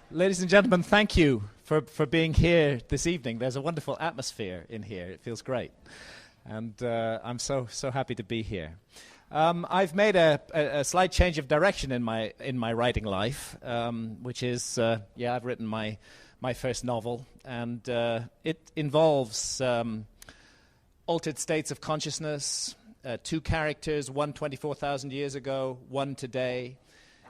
Ladies and gentlemen, thank you for being here this evening. There's a wonderful atmosphere in here. It feels great. And I'm so happy to be here. I've made a slight change of direction in my writing life, which is, I've written my first novel, and it involves altered states of consciousness, two characters, one 24,000 years ago, one today,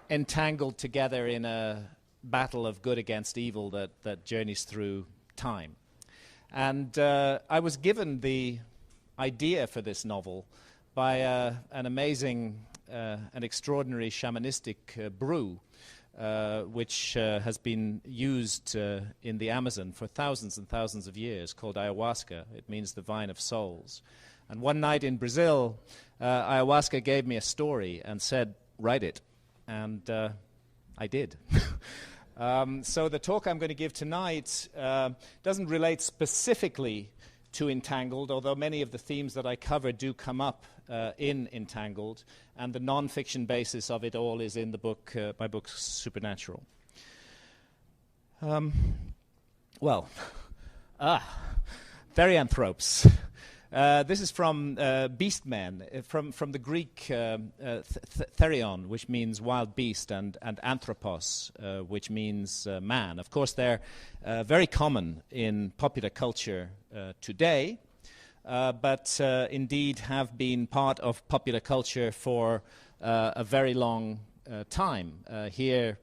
entangled together in a battle of good against evil that journeys through time. And I was given the idea for this novel by an amazing, an extraordinary shamanistic brew, which has been used in the Amazon for thousands and thousands of years, called ayahuasca. It means the vine of souls. And one night in Brazil, ayahuasca gave me a story and said, write it. And I did. So the talk I'm going to give tonight doesn't relate specifically to Entangled, although many of the themes that I cover do come up in Entangled, and the non-fiction basis of it all is in the book, my book Supernatural. Therianthropes. This is from beastmen, from the Greek therion, which means wild beast, and anthropos, which means man. Of course, they're very common in popular culture today, but indeed have been part of popular culture for a very long time. Here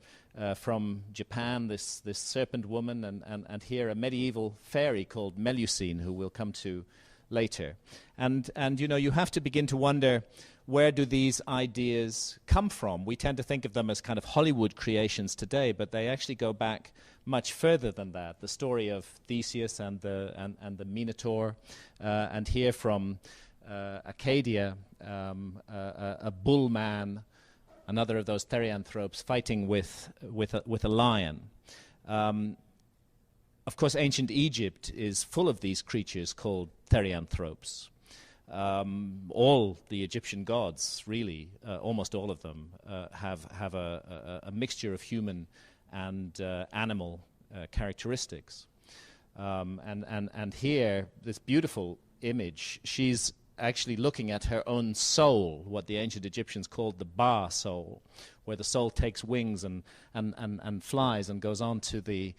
from Japan, this serpent woman, and here a medieval fairy called Melusine, who we'll come to later. And you know, you have to begin to wonder, where do these ideas come from? We tend to think of them as kind of Hollywood creations today, but they actually go back much further than that. The story of Theseus and the Minotaur, and here from Acadia, a bull man, another of those therianthropes, fighting with a lion. Of course, ancient Egypt is full of these creatures called therianthropes. All the Egyptian gods, really, almost all of them, have a mixture of human and animal characteristics. And here, this beautiful image, she's actually looking at her own soul, what the ancient Egyptians called the Ba soul, where the soul takes wings and flies and goes on to the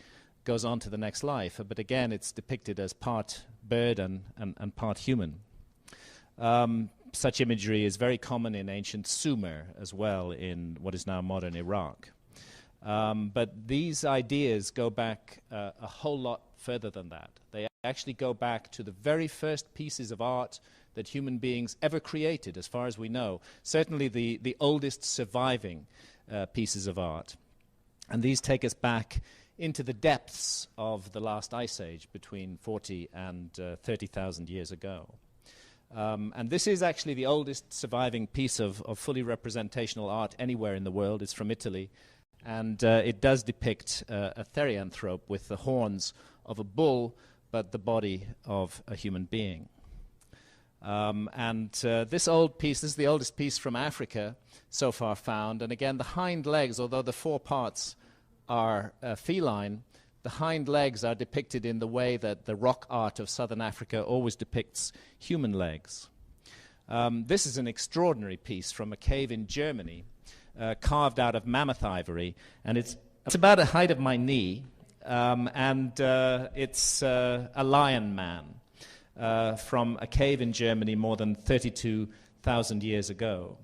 next life. But again, it's depicted as part bird and part human. Such imagery is very common in ancient Sumer as well, in what is now modern Iraq. But these ideas go back a whole lot further than that. They actually go back to the very first pieces of art that human beings ever created, as far as we know. Certainly the oldest surviving pieces of art. And these take us back into the depths of the last ice age, between 40 and 30,000 years ago. And this is actually the oldest surviving piece of fully representational art anywhere in the world. It's from Italy, and it does depict a therianthrope with the horns of a bull, but the body of a human being. This old piece, this is the oldest piece from Africa so far found, and again, the hind legs, although the four parts are feline, the hind legs are depicted in the way that the rock art of southern Africa always depicts human legs. This is an extraordinary piece from a cave in Germany, carved out of mammoth ivory, and it's about the height of my knee, and it's a lion man from a cave in Germany more than 32,000 years ago.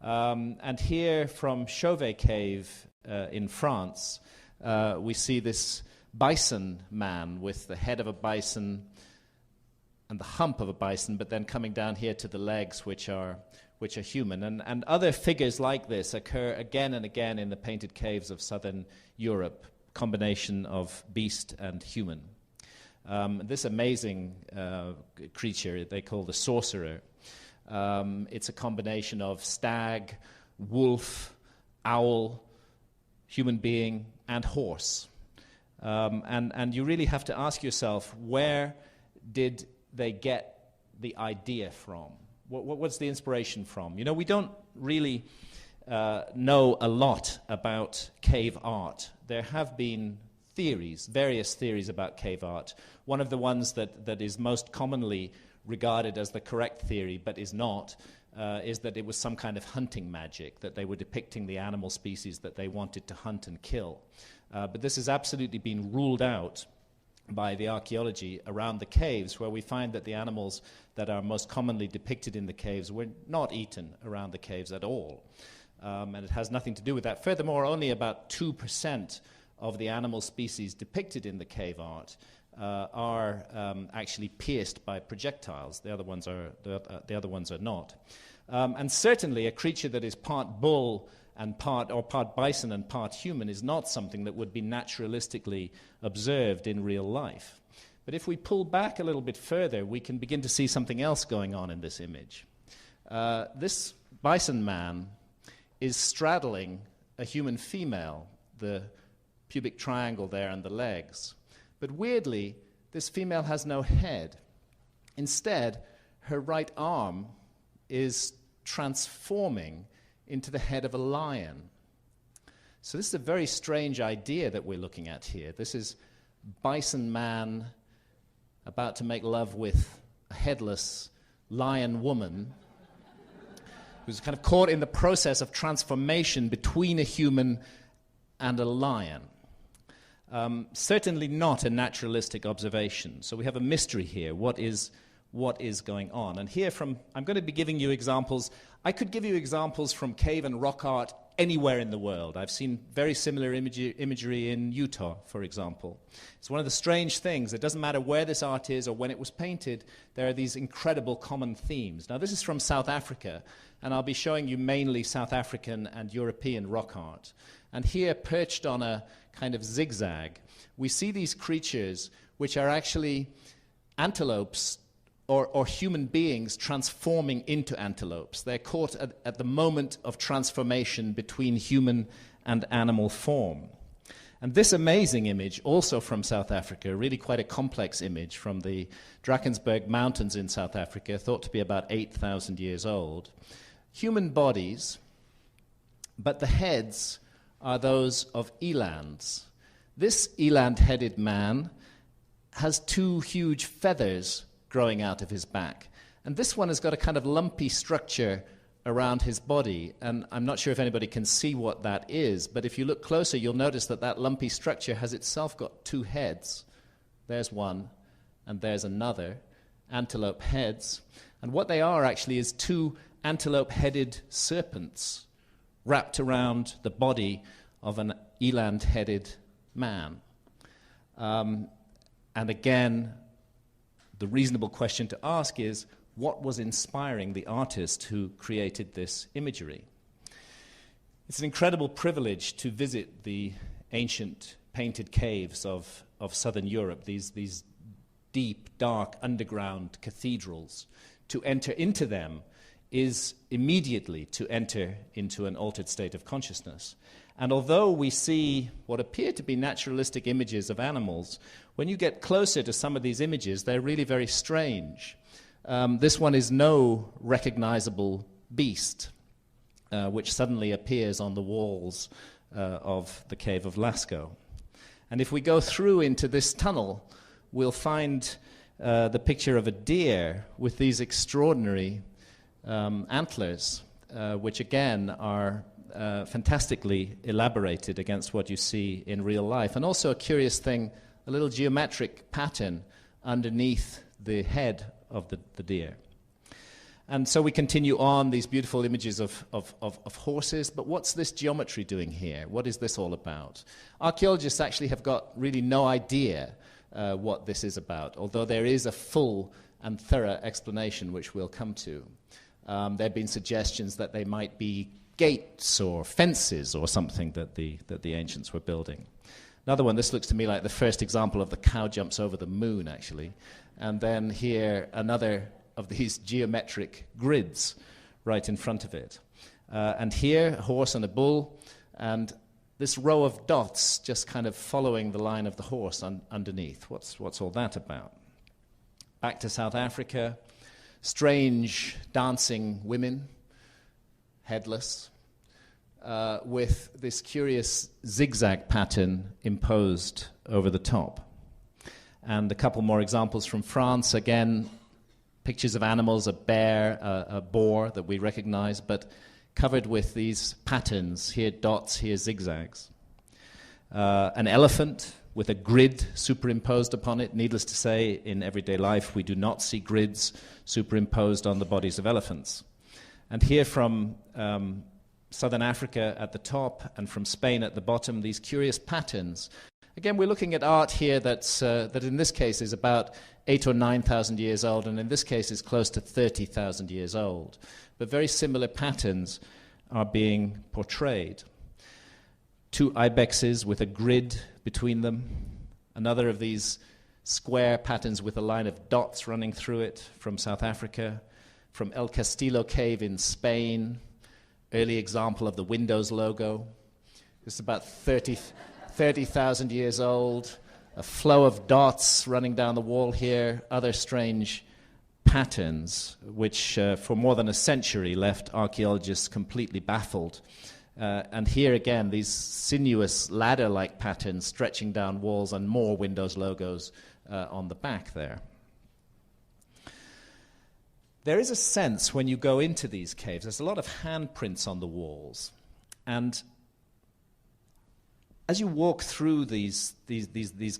And here from Chauvet Cave in France, we see this bison man with the head of a bison and the hump of a bison, but then coming down here to the legs, which are human. And other figures like this occur again and again in the painted caves of southern Europe, combination of beast and human. This amazing creature they call the sorcerer. It's a combination of stag, wolf, owl, human being, and horse. And you really have to ask yourself, where did they get the idea from? What's the inspiration from? You know, we don't really know a lot about cave art. there have been theories, various theories about cave art. One of the ones that is most commonly regarded as the correct theory, but is not, is that it was some kind of hunting magic, that they were depicting the animal species that they wanted to hunt and kill. But this has absolutely been ruled out by the archaeology around the caves, where we find that the animals that are most commonly depicted in the caves were not eaten around the caves at all. And it has nothing to do with that. Furthermore, only about 2% of the animal species depicted in the cave art are actually pierced by projectiles. The other ones are not. And certainly a creature that is part bull and part bison and part human is not something that would be naturalistically observed in real life. But if we pull back a little bit further, we can begin to see something else going on in this image. This bison man is straddling a human female, the pubic triangle there and the legs. But weirdly, this female has no head. Instead, her right arm is transforming into the head of a lion. So this is a very strange idea that we're looking at here. This is bison man about to make love with a headless lion woman who's kind of caught in the process of transformation between a human and a lion. Certainly not a naturalistic observation. So we have a mystery here. What is going on? And here I'm going to be giving you examples. I could give you examples from cave and rock art anywhere in the world. I've seen very similar imagery in Utah, for example. It's one of the strange things. It doesn't matter where this art is or when it was painted, there are these incredible common themes. Now, this is from South Africa, and I'll be showing you mainly South African and European rock art. And here, perched on a kind of zigzag, we see these creatures which are actually antelopes or human beings transforming into antelopes. They're caught at the moment of transformation between human and animal form. And this amazing image, also from South Africa, really quite a complex image from the Drakensberg Mountains in South Africa, thought to be about 8,000 years old. Human bodies, but the heads are those of elands. This eland-headed man has two huge feathers growing out of his back. And this one has got a kind of lumpy structure around his body, and I'm not sure if anybody can see what that is, but if you look closer, you'll notice that that lumpy structure has itself got two heads. There's one, and there's another, antelope heads. And what they are actually is two antelope-headed serpents wrapped around the body of an eland-headed man. And again, the reasonable question to ask is, what was inspiring the artist who created this imagery? It's an incredible privilege to visit the ancient painted caves of southern Europe, these deep, dark, underground cathedrals. To enter into them is immediately to enter into an altered state of consciousness. And although we see what appear to be naturalistic images of animals, when you get closer to some of these images, they're really very strange. This one is no recognizable beast, which suddenly appears on the walls of the cave of Lascaux. And if we go through into this tunnel, we'll find the picture of a deer with these extraordinary antlers, which again are fantastically elaborated against what you see in real life. And also a curious thing, a little geometric pattern underneath the head of the deer. And so we continue on, these beautiful images of horses, but what's this geometry doing here? What is this all about? Archaeologists actually have got really no idea what this is about, although there is a full and thorough explanation which we'll come to. There have been suggestions that they might be gates or fences or something that the ancients were building. Another one, this looks to me like the first example of the cow jumps over the moon, actually. And then here, another of these geometric grids right in front of it. And here, a horse and a bull, and this row of dots just kind of following the line of the horse underneath. What's all that about? Back to South Africa, strange dancing women, headless, with this curious zigzag pattern imposed over the top. And a couple more examples from France. Again, pictures of animals, a bear, a boar that we recognize, but covered with these patterns, here dots, here zigzags. An elephant with a grid superimposed upon it. Needless to say, in everyday life, we do not see grids superimposed on the bodies of elephants. And here from southern Africa at the top and from Spain at the bottom, these curious patterns. Again, we're looking at art here that in this case is about 8,000 or 9,000 years old, and in this case is close to 30,000 years old. But very similar patterns are being portrayed. Two ibexes with a grid between them. Another of these square patterns with a line of dots running through it from South Africa. From El Castillo cave in Spain, early example of the Windows logo. It's about 30,000 years old. A flow of dots running down the wall here. Other strange patterns which for more than a century left archaeologists completely baffled. And here again, these sinuous ladder-like patterns stretching down walls and more Windows logos on the back there. There is a sense when you go into these caves, there's a lot of handprints on the walls. And as you walk through these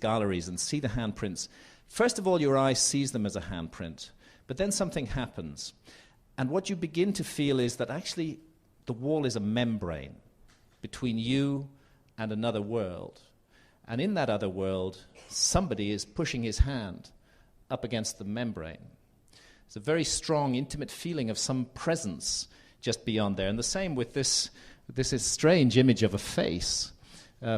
galleries and see the handprints, first of all, your eye sees them as a handprint. But then something happens. And what you begin to feel is that actually the wall is a membrane between you and another world. And in that other world, somebody is pushing his hand up against the membrane. It's a very strong, intimate feeling of some presence just beyond there. And the same with this strange image of a face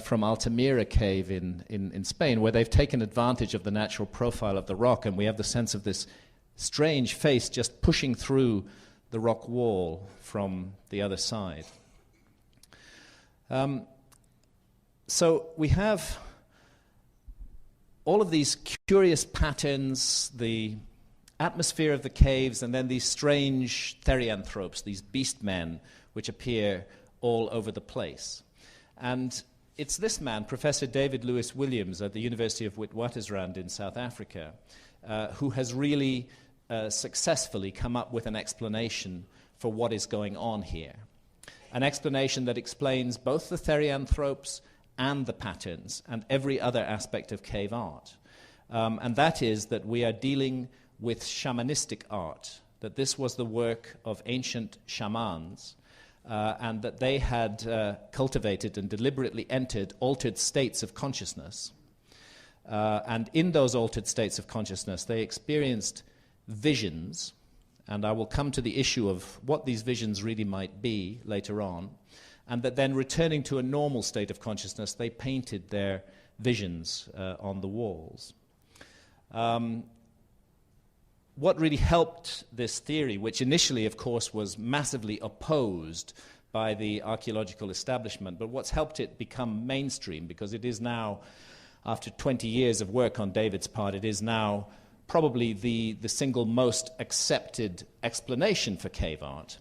from Altamira cave in Spain, where they've taken advantage of the natural profile of the rock, and we have the sense of this strange face just pushing through the rock wall from the other side. So we have all of these curious patterns, the atmosphere of the caves, and then these strange therianthropes, these beast men, which appear all over the place. And it's this man, Professor David Lewis Williams at the University of Witwatersrand in South Africa, who has really successfully come up with an explanation for what is going on here. An explanation that explains both the therianthropes and the patterns and every other aspect of cave art. And that is that we are dealing with shamanistic art, that this was the work of ancient shamans, and that they had cultivated and deliberately entered altered states of consciousness. And in those altered states of consciousness, they experienced visions, and I will come to the issue of what these visions really might be later on, and that then returning to a normal state of consciousness, they painted their visions on the walls. What really helped this theory, which initially, of course, was massively opposed by the archaeological establishment, but what's helped it become mainstream, because it is now, after 20 years of work on David's part, it is now probably the single most accepted explanation for cave art.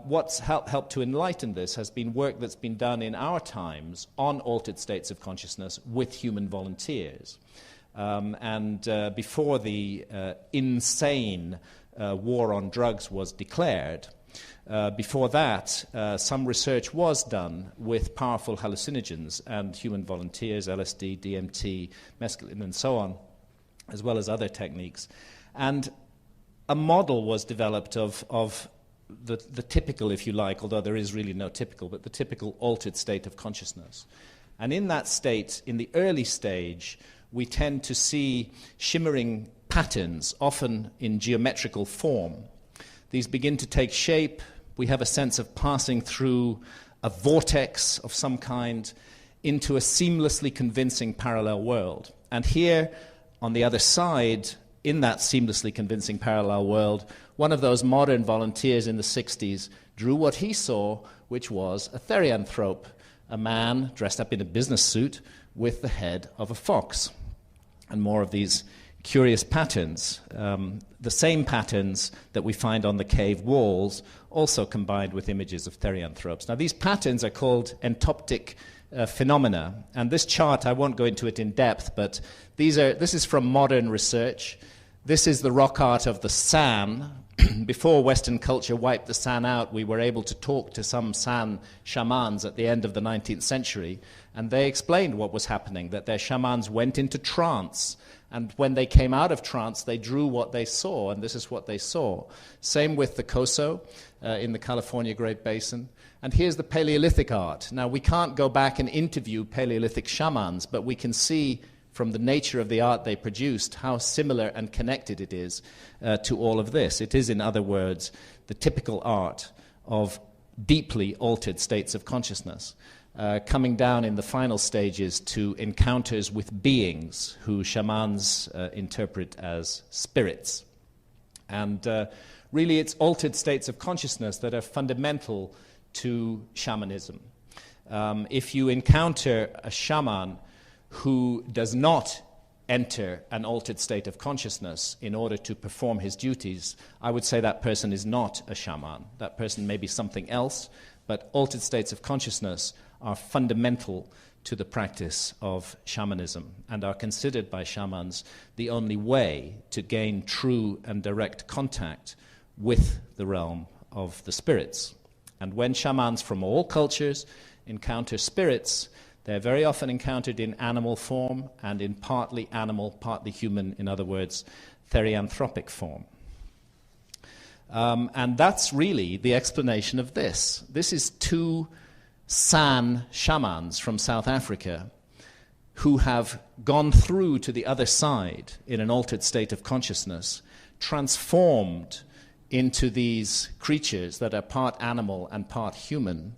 What's helped to enlighten this has been work that's been done in our times on altered states of consciousness with human volunteers. Before the insane war on drugs was declared, before that, some research was done with powerful hallucinogens and human volunteers, LSD, DMT, mescaline, and so on, as well as other techniques. And a model was developed of the typical, if you like, although there is really no typical, but the typical altered state of consciousness. And in that state, in the early stage, we tend to see shimmering patterns, often in geometrical form. These begin to take shape. We have a sense of passing through a vortex of some kind into a seamlessly convincing parallel world. And here, on the other side, in that seamlessly convincing parallel world, one of those modern volunteers in the 60s drew what he saw, which was a therianthrope, a man dressed up in a business suit with the head of a fox. And more of these curious patterns. The same patterns that we find on the cave walls, also combined with images of therianthropes. Now, these patterns are called entoptic phenomena, and this chart, I won't go into it in depth, but this is from modern research. This is the rock art of the San. Before Western culture wiped the San out, we were able to talk to some San shamans at the end of the 19th century, and they explained what was happening, that their shamans went into trance, and when they came out of trance, they drew what they saw, and this is what they saw. Same with the Coso in the California Great Basin. And here's the Paleolithic art. Now, we can't go back and interview Paleolithic shamans, but we can see from the nature of the art they produced how similar and connected it is to all of this. It is, in other words, the typical art of deeply altered states of consciousness, coming down in the final stages to encounters with beings who shamans interpret as spirits. And really, it's altered states of consciousness that are fundamental to shamanism. If you encounter a shaman who does not enter an altered state of consciousness in order to perform his duties, I would say that person is not a shaman. That person may be something else, but altered states of consciousness are fundamental to the practice of shamanism and are considered by shamans the only way to gain true and direct contact with the realm of the spirits. And when shamans from all cultures encounter spirits, they're very often encountered in animal form and in partly animal, partly human, in other words, therianthropic form. And that's really the explanation of this. This is two San shamans from South Africa who have gone through to the other side in an altered state of consciousness, transformed into these creatures that are part animal and part human,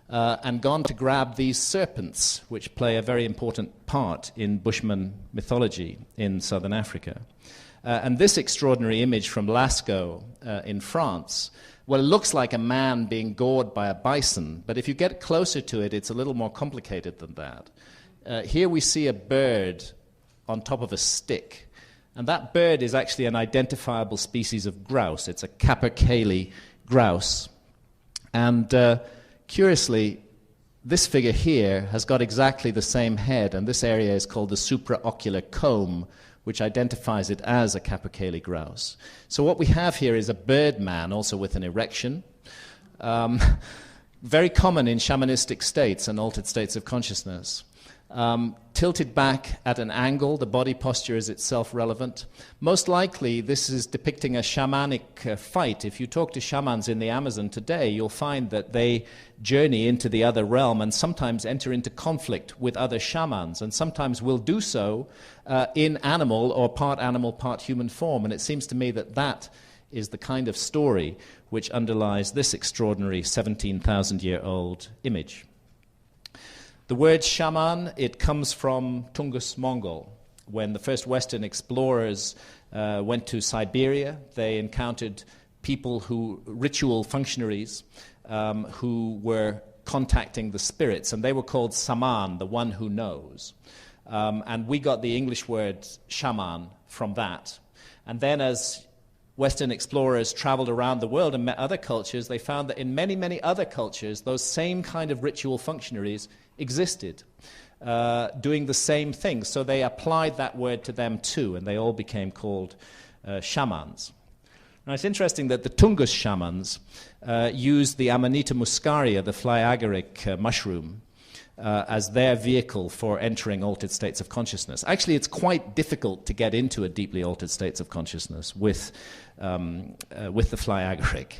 and gone to grab these serpents, which play a very important part in Bushman mythology in southern Africa. And this extraordinary image from Lascaux in France, well, it looks like a man being gored by a bison, but if you get closer to it, it's a little more complicated than that. Here we see a bird on top of a stick, and that bird is actually an identifiable species of grouse. It's a capercaillie grouse. And curiously, this figure here has got exactly the same head, and this area is called the supraocular comb, which identifies it as a capercaillie grouse. So what we have here is a bird man, also with an erection, very common in shamanistic states and altered states of consciousness. Tilted back at an angle, the body posture is itself relevant. Most likely, this is depicting a shamanic fight. If you talk to shamans in the Amazon today, you'll find that they journey into the other realm and sometimes enter into conflict with other shamans, and sometimes will do so in animal or part human form. And it seems to me that that is the kind of story which underlies this extraordinary 17,000-year-old image. The word shaman, it comes from Tungus Mongol. When the first Western explorers went to Siberia, they encountered people ritual functionaries, who were contacting the spirits, and they were called saman, the one who knows. And we got the English word shaman from that. And then as Western explorers traveled around the world and met other cultures, they found that in many, many other cultures, those same kind of ritual functionaries existed, doing the same thing. So they applied that word to them too, and they all became called shamans. Now it's interesting that the Tungus shamans used the Amanita muscaria, the fly agaric mushroom, as their vehicle for entering altered states of consciousness. Actually, it's quite difficult to get into a deeply altered states of consciousness with the fly agaric.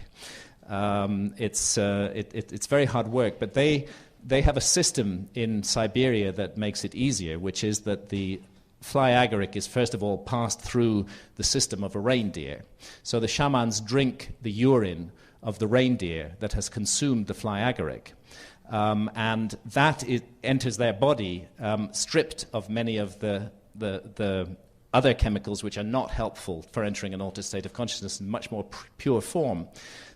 It's very hard work, but they have a system in Siberia that makes it easier, which is that the fly agaric is first of all passed through the system of a reindeer. So the shamans drink the urine of the reindeer that has consumed the fly agaric. And that enters their body stripped of many of the other chemicals which are not helpful for entering an altered state of consciousness in much more pure form.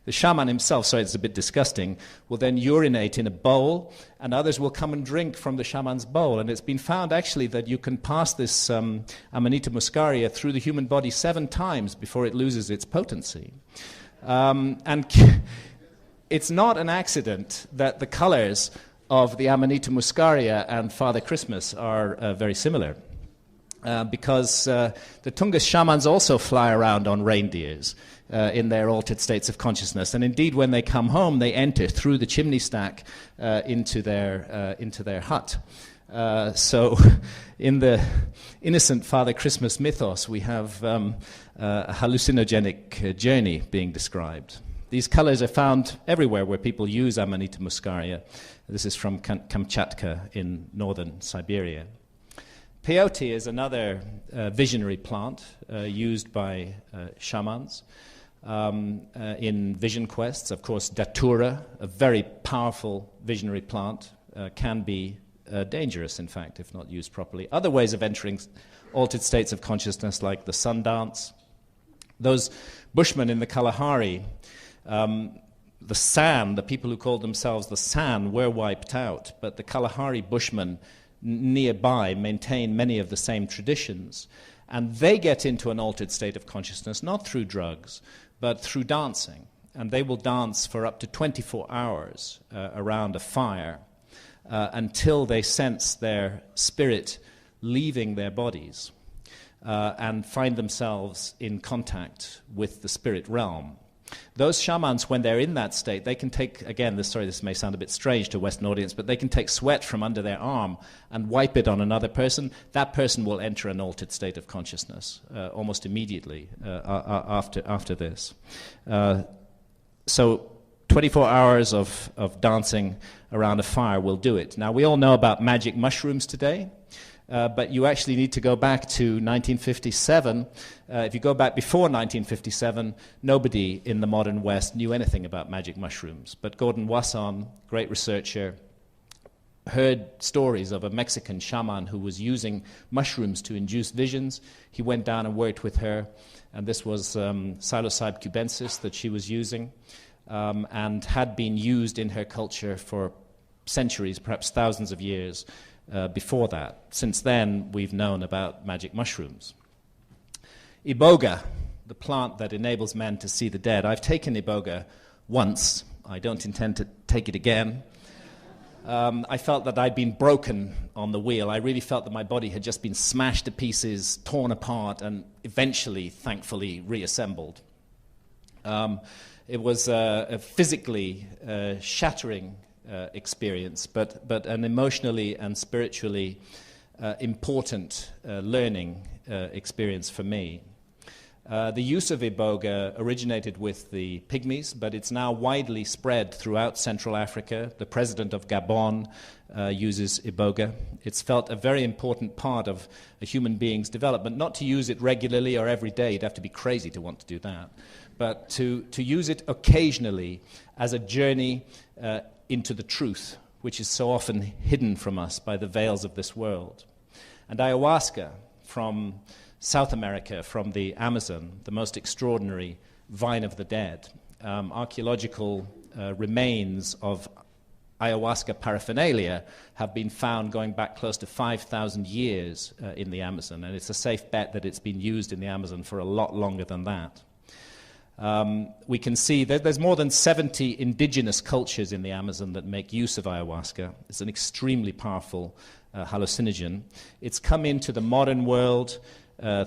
The shaman himself, sorry, it's a bit disgusting, will then urinate in a bowl, and others will come and drink from the shaman's bowl. And it's been found actually that you can pass this Amanita muscaria through the human body 7 times before it loses its potency. And it's not an accident that the colors of the Amanita muscaria and Father Christmas are very similar. Because the Tungus shamans also fly around on reindeers in their altered states of consciousness. And indeed, when they come home, they enter through the chimney stack into their hut. So in the innocent Father Christmas mythos, we have a hallucinogenic journey being described. These colors are found everywhere where people use Amanita muscaria. This is from Kamchatka in northern Siberia. Peyote is another visionary plant used by shamans in vision quests. Of course, datura, a very powerful visionary plant, can be dangerous, in fact, if not used properly. Other ways of entering altered states of consciousness, like the sun dance. Those Bushmen in the Kalahari, the San, the people who called themselves the San, were wiped out, but the Kalahari Bushmen nearby maintain many of the same traditions, and they get into an altered state of consciousness not through drugs but through dancing, and they will dance for up to 24 hours around a fire until they sense their spirit leaving their bodies and find themselves in contact with the spirit realm. Those shamans, when they're in that state, they can take, again, this may sound a bit strange to a Western audience, but they can take sweat from under their arm and wipe it on another person. That person will enter an altered state of consciousness almost immediately after this. So 24 hours of dancing around a fire will do it. Now, we all know about magic mushrooms today. But you actually need to go back to 1957. If you go back before 1957, nobody in the modern West knew anything about magic mushrooms. But Gordon Wasson, great researcher, heard stories of a Mexican shaman who was using mushrooms to induce visions. He went down and worked with her, and this was psilocybe cubensis that she was using, and had been used in her culture for centuries, perhaps thousands of years, before that. Since then, we've known about magic mushrooms. Iboga, the plant that enables men to see the dead. I've taken iboga once. I don't intend to take it again. I felt that I'd been broken on the wheel. I really felt that my body had just been smashed to pieces, torn apart, and eventually, thankfully, reassembled. It was a physically shattering experience, but an emotionally and spiritually important learning experience for me. The use of iboga originated with the Pygmies, but it's now widely spread throughout Central Africa. The president of Gabon uses iboga. It's felt a very important part of a human being's development, not to use it regularly or every day. You'd have to be crazy to want to do that, but to use it occasionally as a journey into the truth, which is so often hidden from us by the veils of this world. And ayahuasca from South America, from the Amazon, the most extraordinary vine of the dead. Archaeological remains of ayahuasca paraphernalia have been found going back close to 5,000 years in the Amazon, and it's a safe bet that it's been used in the Amazon for a lot longer than that. We can see that there's more than 70 indigenous cultures in the Amazon that make use of ayahuasca. It's an extremely powerful hallucinogen. It's come into the modern world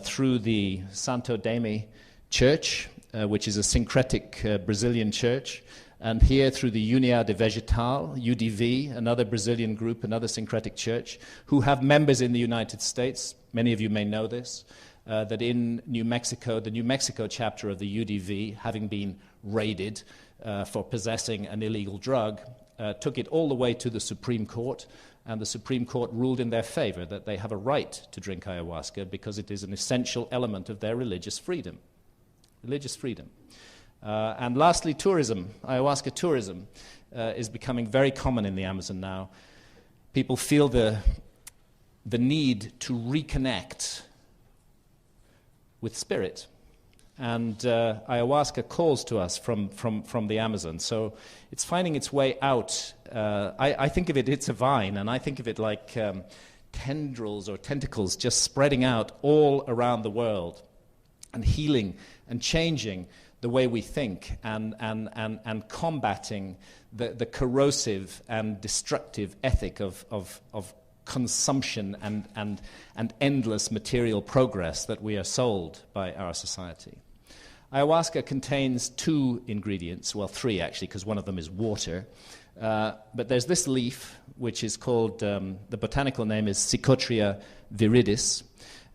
through the Santo Daime Church, which is a syncretic Brazilian church, and here through the União de Vegetal, UDV, another Brazilian group, another syncretic church, who have members in the United States. Many of you may know this. That in New Mexico, the New Mexico chapter of the UDV, having been raided for possessing an illegal drug, took it all the way to the Supreme Court, and the Supreme Court ruled in their favor that they have a right to drink ayahuasca because it is an essential element of their religious freedom. Religious freedom. And lastly, tourism. Ayahuasca tourism is becoming very common in the Amazon now. People feel the need to reconnect with spirit. And ayahuasca calls to us from the Amazon. So it's finding its way out. I think of it, it's a vine, and I think of it like tendrils or tentacles just spreading out all around the world and healing and changing the way we think and combating the corrosive and destructive ethic of consumption and endless material progress that we are sold by our society. Ayahuasca contains 2 ingredients, well 3 actually, because one of them is water. But there's this leaf, which is called, the botanical name is Psychotria viridis.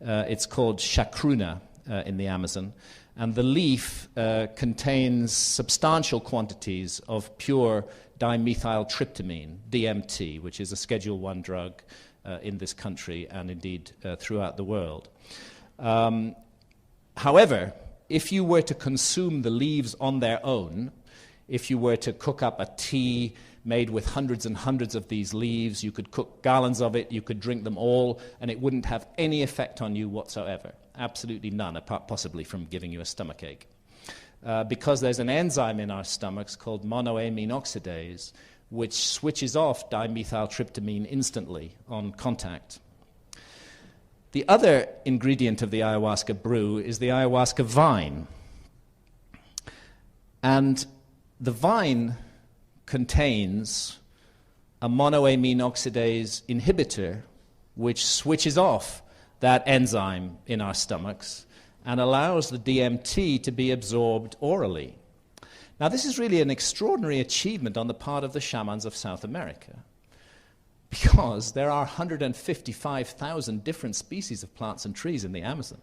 It's called chacruna in the Amazon. And the leaf contains substantial quantities of pure dimethyltryptamine, DMT, which is a Schedule I drug in this country and indeed throughout the world. However, if you were to consume the leaves on their own, if you were to cook up a tea made with hundreds and hundreds of these leaves, you could cook gallons of it, you could drink them all, and it wouldn't have any effect on you whatsoever. Absolutely none, apart possibly from giving you a stomachache. Because there's an enzyme in our stomachs called monoamine oxidase, which switches off dimethyltryptamine instantly on contact. The other ingredient of the ayahuasca brew is the ayahuasca vine. And the vine contains a monoamine oxidase inhibitor which switches off that enzyme in our stomachs and allows the DMT to be absorbed orally. Now, this is really an extraordinary achievement on the part of the shamans of South America, because there are 155,000 different species of plants and trees in the Amazon.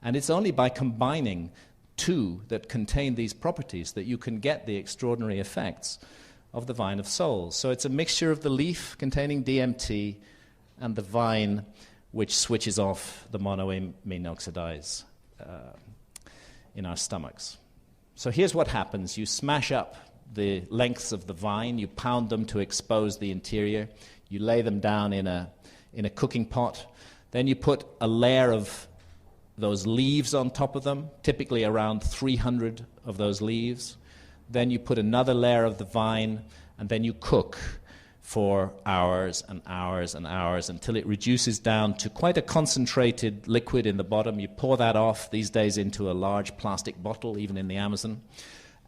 And it's only by combining 2 that contain these properties that you can get the extraordinary effects of the vine of souls. So it's a mixture of the leaf containing DMT and the vine which switches off the monoamine oxidase in our stomachs. So here's what happens. You smash up the lengths of the vine, you pound them to expose the interior, you lay them down in a cooking pot, then you put a layer of those leaves on top of them, typically around 300 of those leaves. Then you put another layer of the vine, and then you cook for hours and hours and hours until it reduces down to quite a concentrated liquid in the bottom. You pour that off these days into a large plastic bottle, even in the Amazon.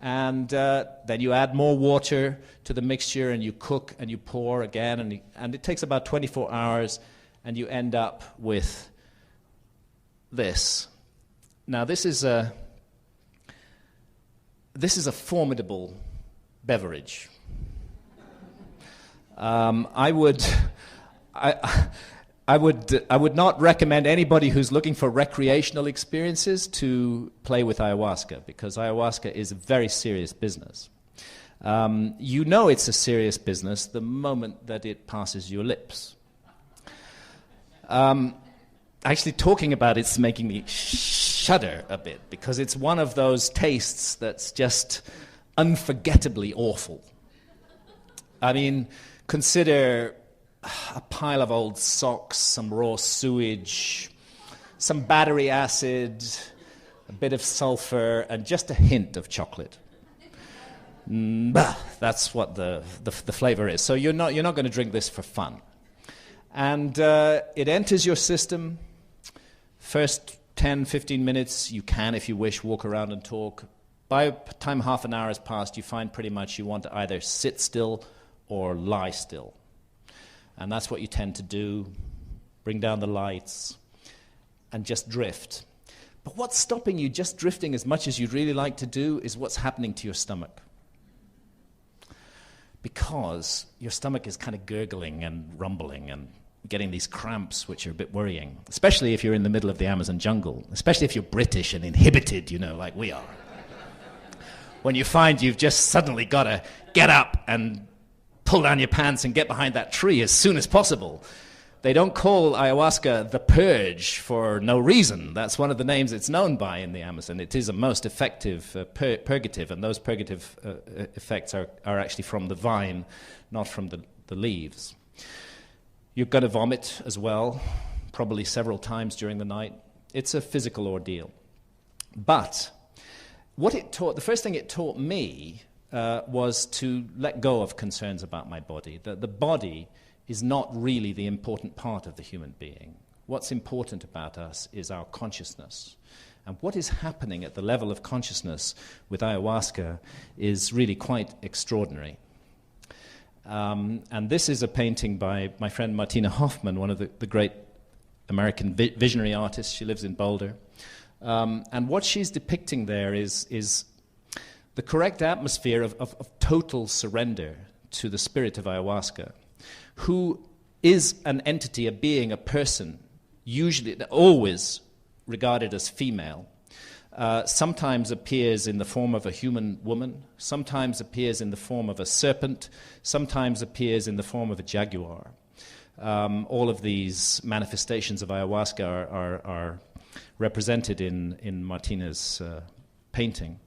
And then you add more water to the mixture, and you cook and you pour again, and it takes about 24 hours, and you end up with this. Now, this is a formidable beverage. I would not recommend anybody who's looking for recreational experiences to play with ayahuasca, because ayahuasca is a very serious business. You know it's a serious business the moment that it passes your lips. Actually, talking about it's making me shudder a bit, because it's one of those tastes that's just unforgettably awful. I mean, consider a pile of old socks, some raw sewage, some battery acid, a bit of sulfur, and just a hint of chocolate. That's what the flavor is. So you're not going to drink this for fun. And it enters your system. First 10, 15 minutes, you can, if you wish, walk around and talk. By the time half an hour has passed, you find pretty much you want to either sit still or lie still. And that's what you tend to do. Bring down the lights and just drift. But what's stopping you just drifting as much as you'd really like to do is what's happening to your stomach. Because your stomach is kind of gurgling and rumbling and getting these cramps, which are a bit worrying, especially if you're in the middle of the Amazon jungle, especially if you're British and inhibited, like we are. When you find you've just suddenly got to get up and pull down your pants and get behind that tree as soon as possible. They don't call ayahuasca the purge for no reason. That's one of the names it's known by in the Amazon. It is a most effective purgative, and those purgative effects are actually from the vine, not from the leaves. You're going to vomit as well, probably several times during the night, It's a physical ordeal. But the first thing it taught me was to let go of concerns about my body. The body is not really the important part of the human being. What's important about us is our consciousness. And what is happening at the level of consciousness with ayahuasca is really quite extraordinary. And this is a painting by my friend Martina Hoffman, one of the great American visionary artists. She lives in Boulder. And what she's depicting there is the correct atmosphere of total surrender to the spirit of ayahuasca, who is an entity, a being, a person, usually, always regarded as female, sometimes appears in the form of a human woman, sometimes appears in the form of a serpent, sometimes appears in the form of a jaguar. All of these manifestations of ayahuasca are represented in Martina's painting.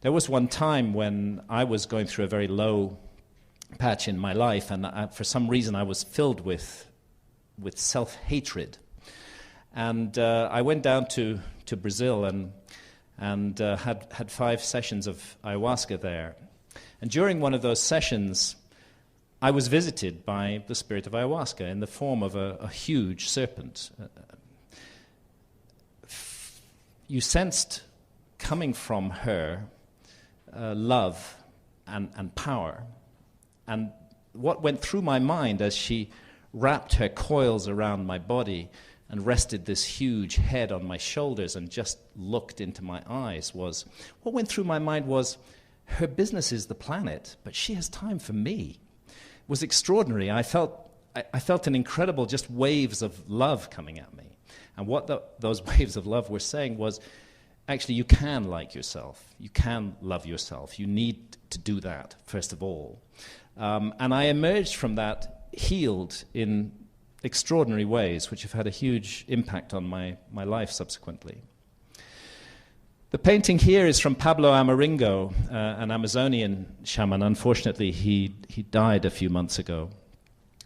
There was one time when I was going through a very low patch in my life, and for some reason I was filled with self-hatred. And I went down to Brazil and had 5 sessions of ayahuasca there. And during one of those sessions, I was visited by the spirit of ayahuasca in the form of a huge serpent. You sensed coming from her love and power. And what went through my mind as she wrapped her coils around my body and rested this huge head on my shoulders and just looked into my eyes was, what went through my mind was, her business is the planet, but she has time for me. It was extraordinary. I felt an incredible just waves of love coming at me. And what those waves of love were saying was, actually, you can like yourself. You can love yourself. You need to do that, first of all. And I emerged from that healed in extraordinary ways, which have had a huge impact on my life subsequently. The painting here is from Pablo Amaringo, an Amazonian shaman. Unfortunately, he died a few months ago.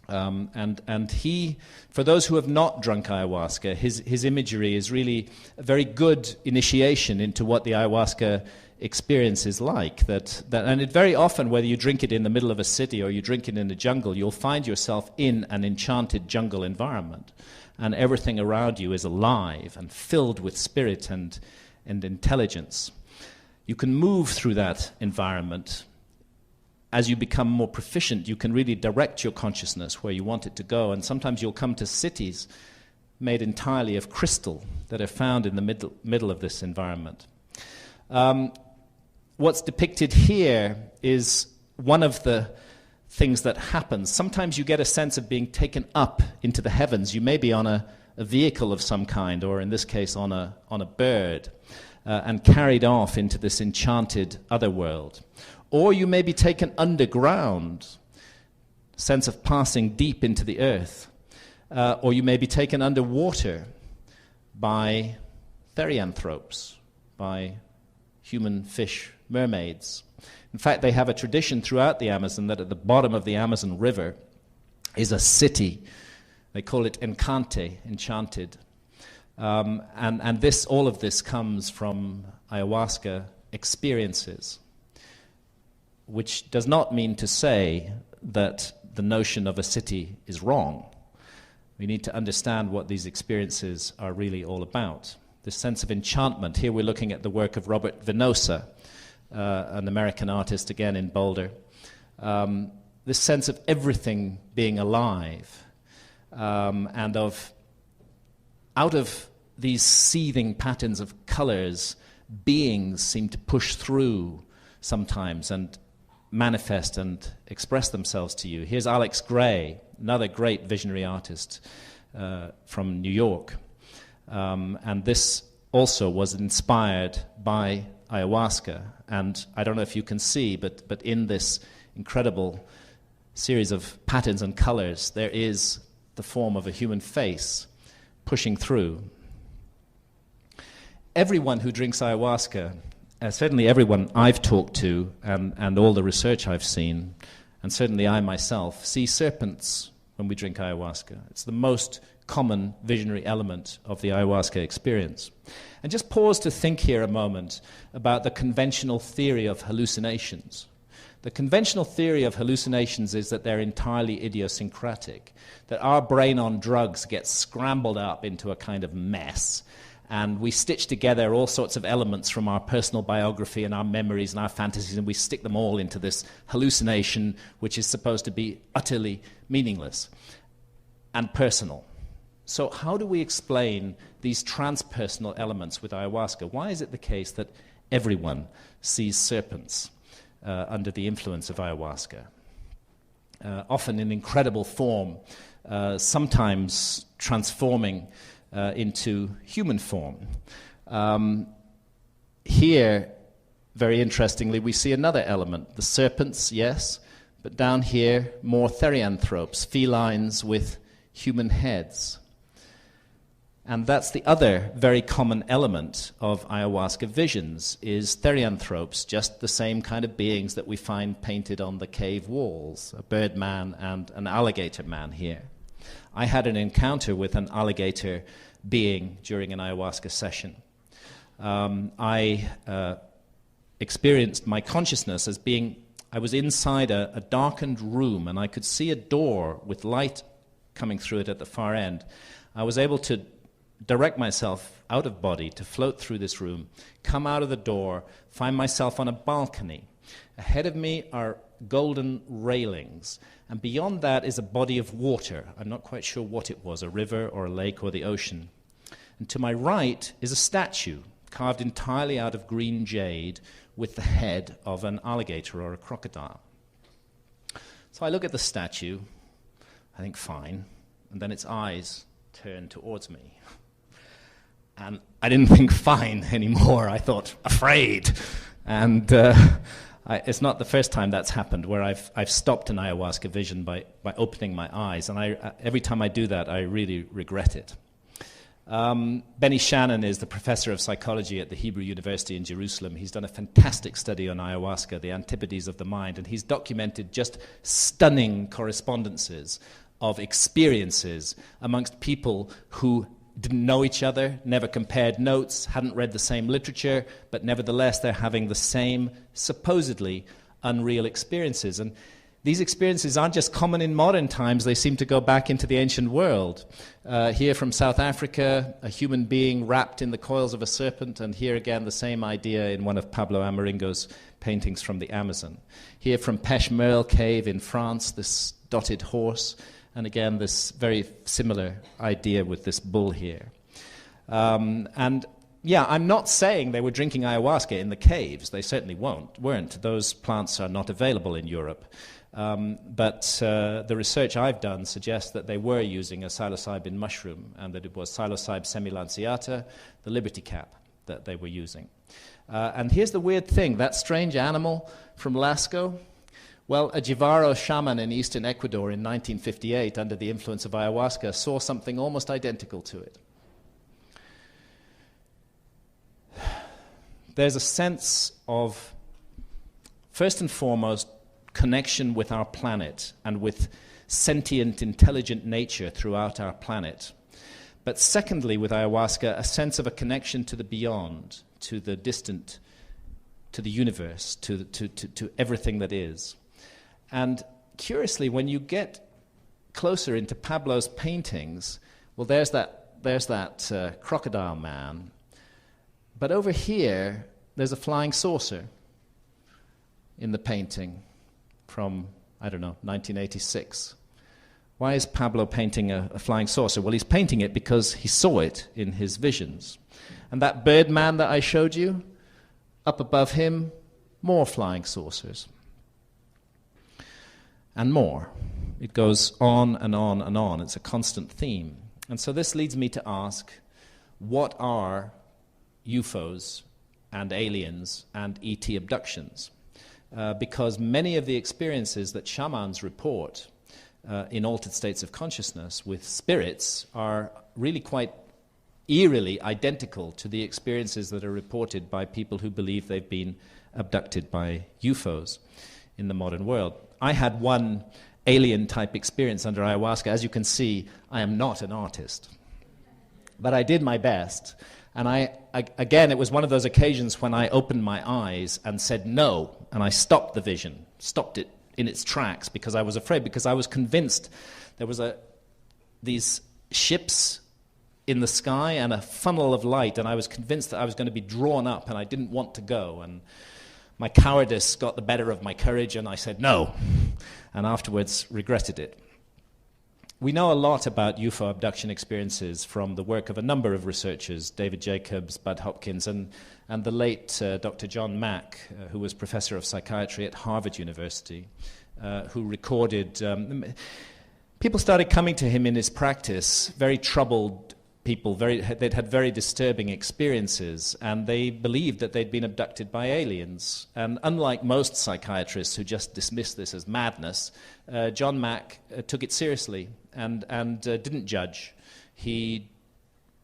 And he, for those who have not drunk ayahuasca, his imagery is really a very good initiation into what the ayahuasca experience is like. And it very often, whether you drink it in the middle of a city or you drink it in the jungle, you'll find yourself in an enchanted jungle environment, and everything around you is alive and filled with spirit and intelligence. You can move through that environment. As you become more proficient, you can really direct your consciousness where you want it to go. And sometimes you'll come to cities made entirely of crystal that are found in the middle of this environment. What's depicted here is one of the things that happens. Sometimes you get a sense of being taken up into the heavens. You may be on a vehicle of some kind, or in this case on a bird, and carried off into this enchanted other world. Or you may be taken underground, sense of passing deep into the earth. Or you may be taken underwater by therianthropes, by human fish mermaids. In fact, they have a tradition throughout the Amazon that at the bottom of the Amazon River is a city. They call it Encante, enchanted. And all of this comes from ayahuasca experiences, which does not mean to say that the notion of a city is wrong. We need to understand what these experiences are really all about. This sense of enchantment. Here we're looking at the work of Robert Venosa, an American artist, again in Boulder. This sense of everything being alive, and out of these seething patterns of colors, beings seem to push through sometimes and manifest and express themselves to you. Here's Alex Gray, another great visionary artist from New York. And this also was inspired by ayahuasca. And I don't know if you can see, but in this incredible series of patterns and colors, there is the form of a human face pushing through. Everyone who drinks ayahuasca, certainly everyone I've talked to and all the research I've seen, and certainly I myself, see serpents when we drink ayahuasca. It's the most common visionary element of the ayahuasca experience. And just pause to think here a moment about the conventional theory of hallucinations. The conventional theory of hallucinations is that they're entirely idiosyncratic, that our brain on drugs gets scrambled up into a kind of mess, and we stitch together all sorts of elements from our personal biography and our memories and our fantasies, and we stick them all into this hallucination, which is supposed to be utterly meaningless and personal. So how do we explain these transpersonal elements with ayahuasca? Why is it the case that everyone sees serpents under the influence of ayahuasca? Often in incredible form, sometimes transforming into human form. Here, very interestingly, we see another element. The serpents, yes, but down here, more therianthropes, felines with human heads. And that's the other very common element of ayahuasca visions, is therianthropes, just the same kind of beings that we find painted on the cave walls, a bird man and an alligator man here. I had an encounter with an alligator being during an ayahuasca session. I experienced my consciousness as being, I was inside a darkened room, and I could see a door with light coming through it at the far end. I was able to direct myself out of body to float through this room, come out of the door, find myself on a balcony. Ahead of me are golden railings, and beyond that is a body of water. I'm not quite sure what it was, a river or a lake or the ocean. And to my right is a statue carved entirely out of green jade with the head of an alligator or a crocodile. So I look at the statue, I think fine, and then its eyes turn towards me. And I didn't think fine anymore. I thought afraid. And it's not the first time that's happened, where I've stopped an ayahuasca vision by opening my eyes. And every time I do that, I really regret it. Benny Shannon is the professor of psychology at the Hebrew University in Jerusalem. He's done a fantastic study on ayahuasca, the antipodes of the mind, and he's documented just stunning correspondences of experiences amongst people who didn't know each other, never compared notes, hadn't read the same literature, but nevertheless they're having the same supposedly unreal experiences. And these experiences aren't just common in modern times, they seem to go back into the ancient world. Here from South Africa, a human being wrapped in the coils of a serpent, and here again the same idea in one of Pablo Amaringo's paintings from the Amazon. Here from Peshmerl Cave in France, this dotted horse, and again, this very similar idea with this bull here. And yeah, I'm not saying they were drinking ayahuasca in the caves. They certainly weren't. Those plants are not available in Europe. But the research I've done suggests that they were using a psilocybin mushroom, and that it was Psilocybe semilanciata, the liberty cap, that they were using. And here's the weird thing. That strange animal from Lascaux, well, a Jivaro shaman in eastern Ecuador in 1958, under the influence of ayahuasca, saw something almost identical to it. There's a sense of, first and foremost, connection with our planet and with sentient, intelligent nature throughout our planet. But secondly, with ayahuasca, a sense of a connection to the beyond, to the distant, to the universe, to everything that is. And curiously, when you get closer into Pablo's paintings, well, there's that crocodile man. But over here, there's a flying saucer in the painting from, 1986. Why is Pablo painting a flying saucer? Well, he's painting it because he saw it in his visions. And that bird man that I showed you, up above him, more flying saucers. And more. It goes on and on and on. It's a constant theme. And so this leads me to ask, what are UFOs and aliens and ET abductions? Because many of the experiences that shamans report in altered states of consciousness with spirits are really quite eerily identical to the experiences that are reported by people who believe they've been abducted by UFOs in the modern world. I had one alien-type experience under ayahuasca. As you can see, I am not an artist. But I did my best. And again, it was one of those occasions when I opened my eyes and said no, and I stopped the vision, stopped it in its tracks, because I was afraid, because I was convinced there was these ships in the sky and a funnel of light, and I was convinced that I was going to be drawn up, and I didn't want to go. And my cowardice got the better of my courage, and I said no, and afterwards regretted it. We know a lot about UFO abduction experiences from the work of a number of researchers, David Jacobs, Bud Hopkins, and the late Dr. John Mack, who was professor of psychiatry at Harvard University, who recorded... people started coming to him in his practice, very troubled people, they'd had very disturbing experiences, and they believed that they'd been abducted by aliens. And unlike most psychiatrists who just dismiss this as madness, John Mack took it seriously and didn't judge. He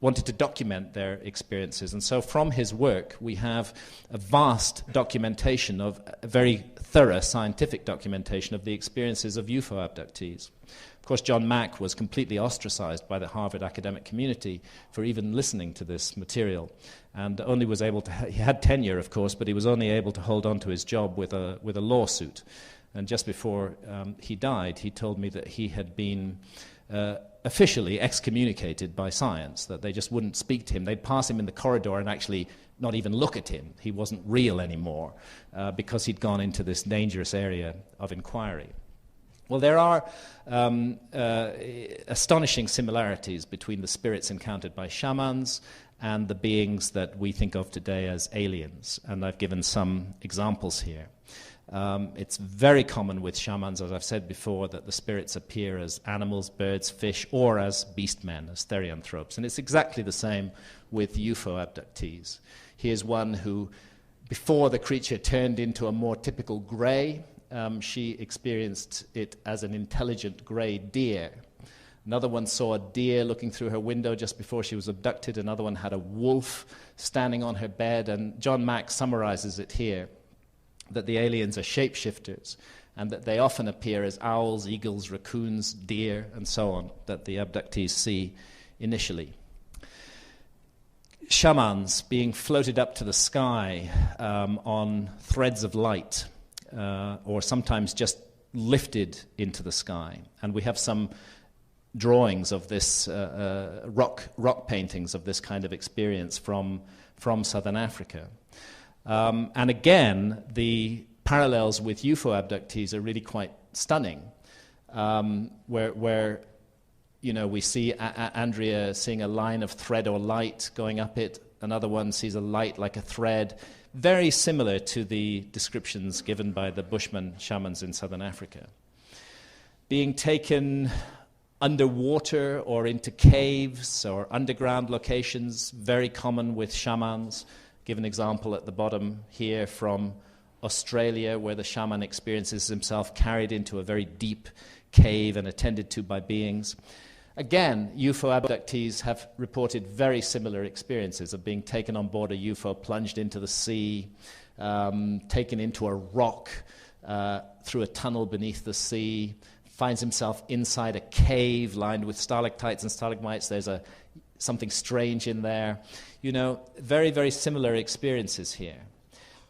wanted to document their experiences. And so from his work, we have a vast documentation of a very thorough scientific documentation of the experiences of UFO abductees. Of course, John Mack was completely ostracized by the Harvard academic community for even listening to this material, and only was able to... he had tenure, of course, but he was only able to hold on to his job with a lawsuit. And just before he died, he told me that he had been officially excommunicated by science, that they just wouldn't speak to him. They'd pass him in the corridor and actually not even look at him. He wasn't real anymore because he'd gone into this dangerous area of inquiry. Well, there are astonishing similarities between the spirits encountered by shamans and the beings that we think of today as aliens, and I've given some examples here. It's very common with shamans, as I've said before, that the spirits appear as animals, birds, fish, or as beastmen, as therianthropes. And it's exactly the same with UFO abductees. Here's one who, before the creature turned into a more typical grey, she experienced it as an intelligent grey deer. Another one saw a deer looking through her window just before she was abducted. Another one had a wolf standing on her bed. And John Mack summarizes it here, that the aliens are shapeshifters and that they often appear as owls, eagles, raccoons, deer, and so on, that the abductees see initially. Shamans being floated up to the sky on threads of light, or sometimes just lifted into the sky. And we have some drawings of this, rock paintings of this kind of experience from southern Africa. And again, the parallels with UFO abductees are really quite stunning, where we see Andrea seeing a line of thread or light going up it. Another one sees a light like a thread, very similar to the descriptions given by the Bushman shamans in southern Africa. Being taken underwater or into caves or underground locations, very common with shamans. Give an example at the bottom here from Australia, where the shaman experiences himself carried into a very deep cave and attended to by beings. Again, UFO abductees have reported very similar experiences of being taken on board a UFO, plunged into the sea, taken into a rock, through a tunnel beneath the sea, finds himself inside a cave lined with stalactites and stalagmites. There's something strange in there. Very, very similar experiences here.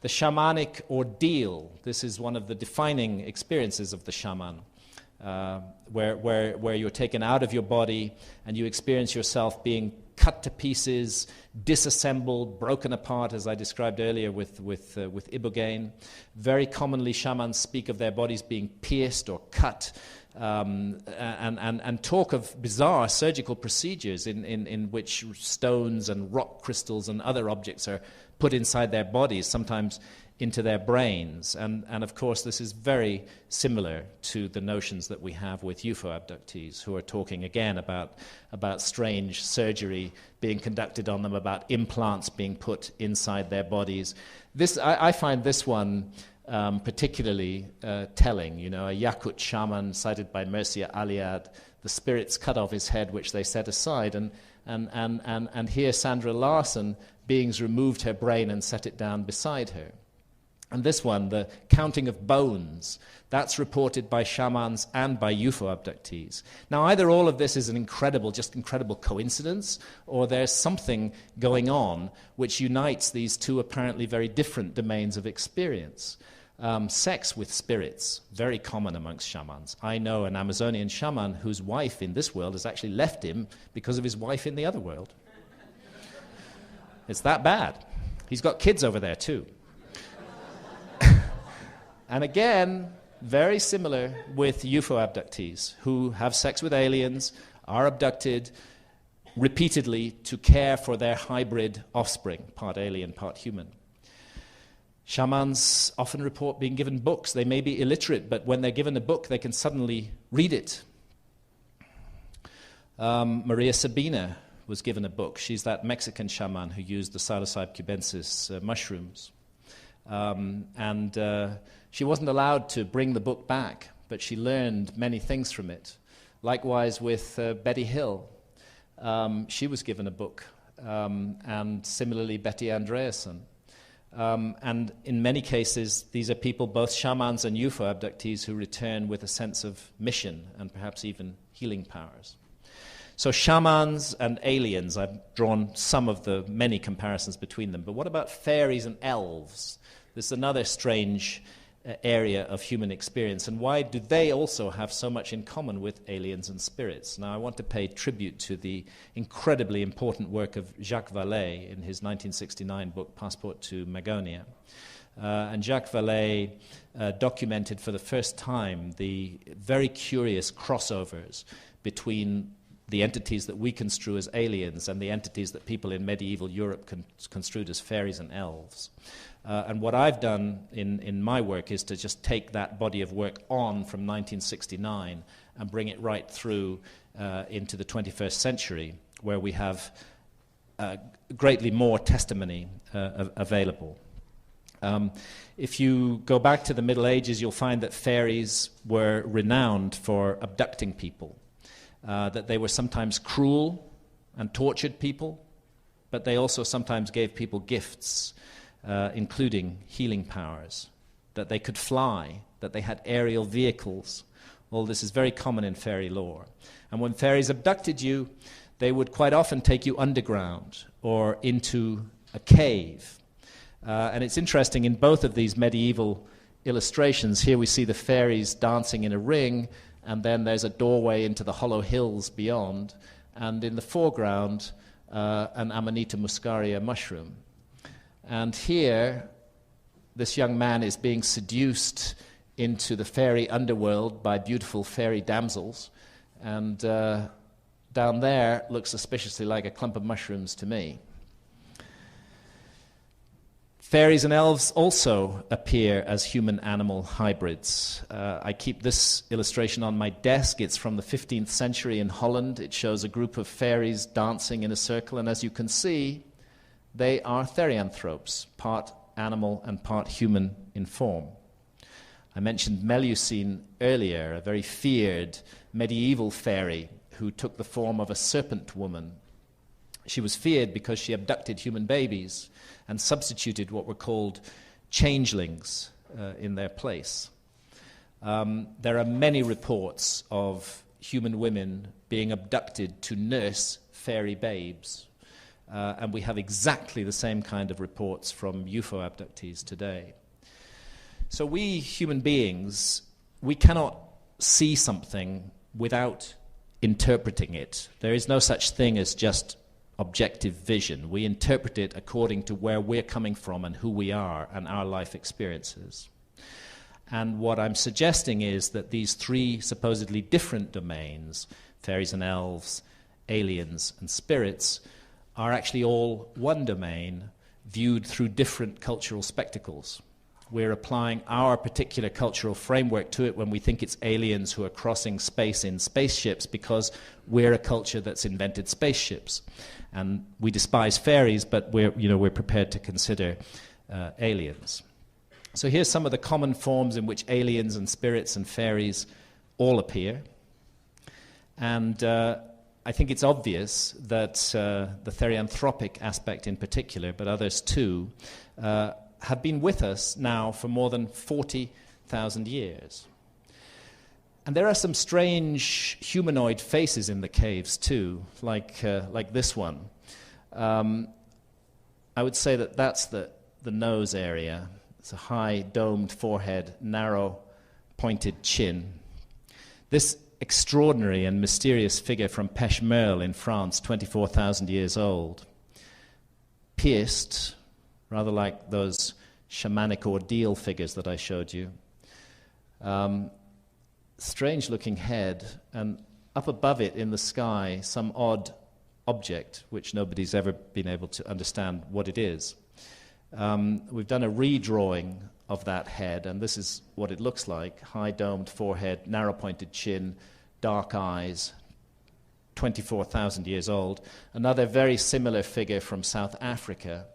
The shamanic ordeal, this is one of the defining experiences of the shaman, where you're taken out of your body and you experience yourself being cut to pieces, disassembled, broken apart, as I described earlier with ibogaine. Very commonly, shamans speak of their bodies being pierced or cut, and talk of bizarre surgical procedures in which stones and rock crystals and other objects are put inside their bodies, sometimes into their brains. And of course, this is very similar to the notions that we have with UFO abductees, who are talking again about strange surgery being conducted on them, about implants being put inside their bodies. I find this one particularly telling. A Yakut shaman cited by Mircea Eliade, the spirits cut off his head, which they set aside, and here Sandra Larson, beings removed her brain and set it down beside her. And this one, the counting of bones, that's reported by shamans and by UFO abductees. Now, either all of this is an incredible coincidence, or there's something going on which unites these two apparently very different domains of experience. Sex with spirits, very common amongst shamans. I know an Amazonian shaman whose wife in this world has actually left him because of his wife in the other world. It's that bad. He's got kids over there too. And again, very similar with UFO abductees who have sex with aliens, are abducted repeatedly to care for their hybrid offspring, part alien, part human. Shamans often report being given books. They may be illiterate, but when they're given a book, they can suddenly read it. Maria Sabina was given a book. She's that Mexican shaman who used the Psilocybe cubensis mushrooms. She wasn't allowed to bring the book back, but she learned many things from it. Likewise with Betty Hill. She was given a book, and similarly Betty Andreasen. And in many cases, these are people, both shamans and UFO abductees, who return with a sense of mission and perhaps even healing powers. So shamans and aliens, I've drawn some of the many comparisons between them. But what about fairies and elves? This is another strange area of human experience. And why do they also have so much in common with aliens and spirits? Now, I want to pay tribute to the incredibly important work of Jacques Vallée in his 1969 book, Passport to Magonia. And Jacques Vallée documented for the first time the very curious crossovers between the entities that we construe as aliens and the entities that people in medieval Europe construed as fairies and elves. And what I've done in my work is to just take that body of work on from 1969 and bring it right through into the 21st century, where we have greatly more testimony available. If you go back to the Middle Ages, you'll find that fairies were renowned for abducting people, that they were sometimes cruel and tortured people, but they also sometimes gave people gifts, including healing powers, that they could fly, that they had aerial vehicles. All this is very common in fairy lore. And when fairies abducted you, they would quite often take you underground or into a cave. And it's interesting, in both of these medieval illustrations, here we see the fairies dancing in a ring, and then there's a doorway into the hollow hills beyond, and in the foreground, an Amanita muscaria mushroom. And here, this young man is being seduced into the fairy underworld by beautiful fairy damsels, and down there looks suspiciously like a clump of mushrooms to me. Fairies and elves also appear as human-animal hybrids. I keep this illustration on my desk. It's from the 15th century in Holland. It shows a group of fairies dancing in a circle, and as you can see, they are therianthropes, part animal and part human in form. I mentioned Melusine earlier, a very feared medieval fairy who took the form of a serpent woman. She was feared because she abducted human babies and substituted what were called changelings in their place. There are many reports of human women being abducted to nurse fairy babes. And we have exactly the same kind of reports from UFO abductees today. So we human beings, we cannot see something without interpreting it. There is no such thing as just objective vision. We interpret it according to where we're coming from and who we are and our life experiences. And what I'm suggesting is that these three supposedly different domains, fairies and elves, aliens and spirits, are actually all one domain viewed through different cultural spectacles. We're applying our particular cultural framework to it when we think it's aliens who are crossing space in spaceships because we're a culture that's invented spaceships. And we despise fairies, but we're prepared to consider aliens. So here's some of the common forms in which aliens and spirits and fairies all appear. And I think it's obvious that the therianthropic aspect in particular, but others too, have been with us now for more than 40,000 years. And there are some strange humanoid faces in the caves too, like this one. I would say that that's the nose area. It's a high domed forehead, narrow pointed chin. This extraordinary and mysterious figure from Pechmerle in France, 24,000 years old, pierced, rather like those shamanic ordeal figures that I showed you. Strange-looking head, and up above it in the sky, some odd object, which nobody's ever been able to understand what it is. We've done a redrawing of that head, and this is what it looks like. High-domed forehead, narrow-pointed chin, dark eyes, 24,000 years old. Another very similar figure from South Africa,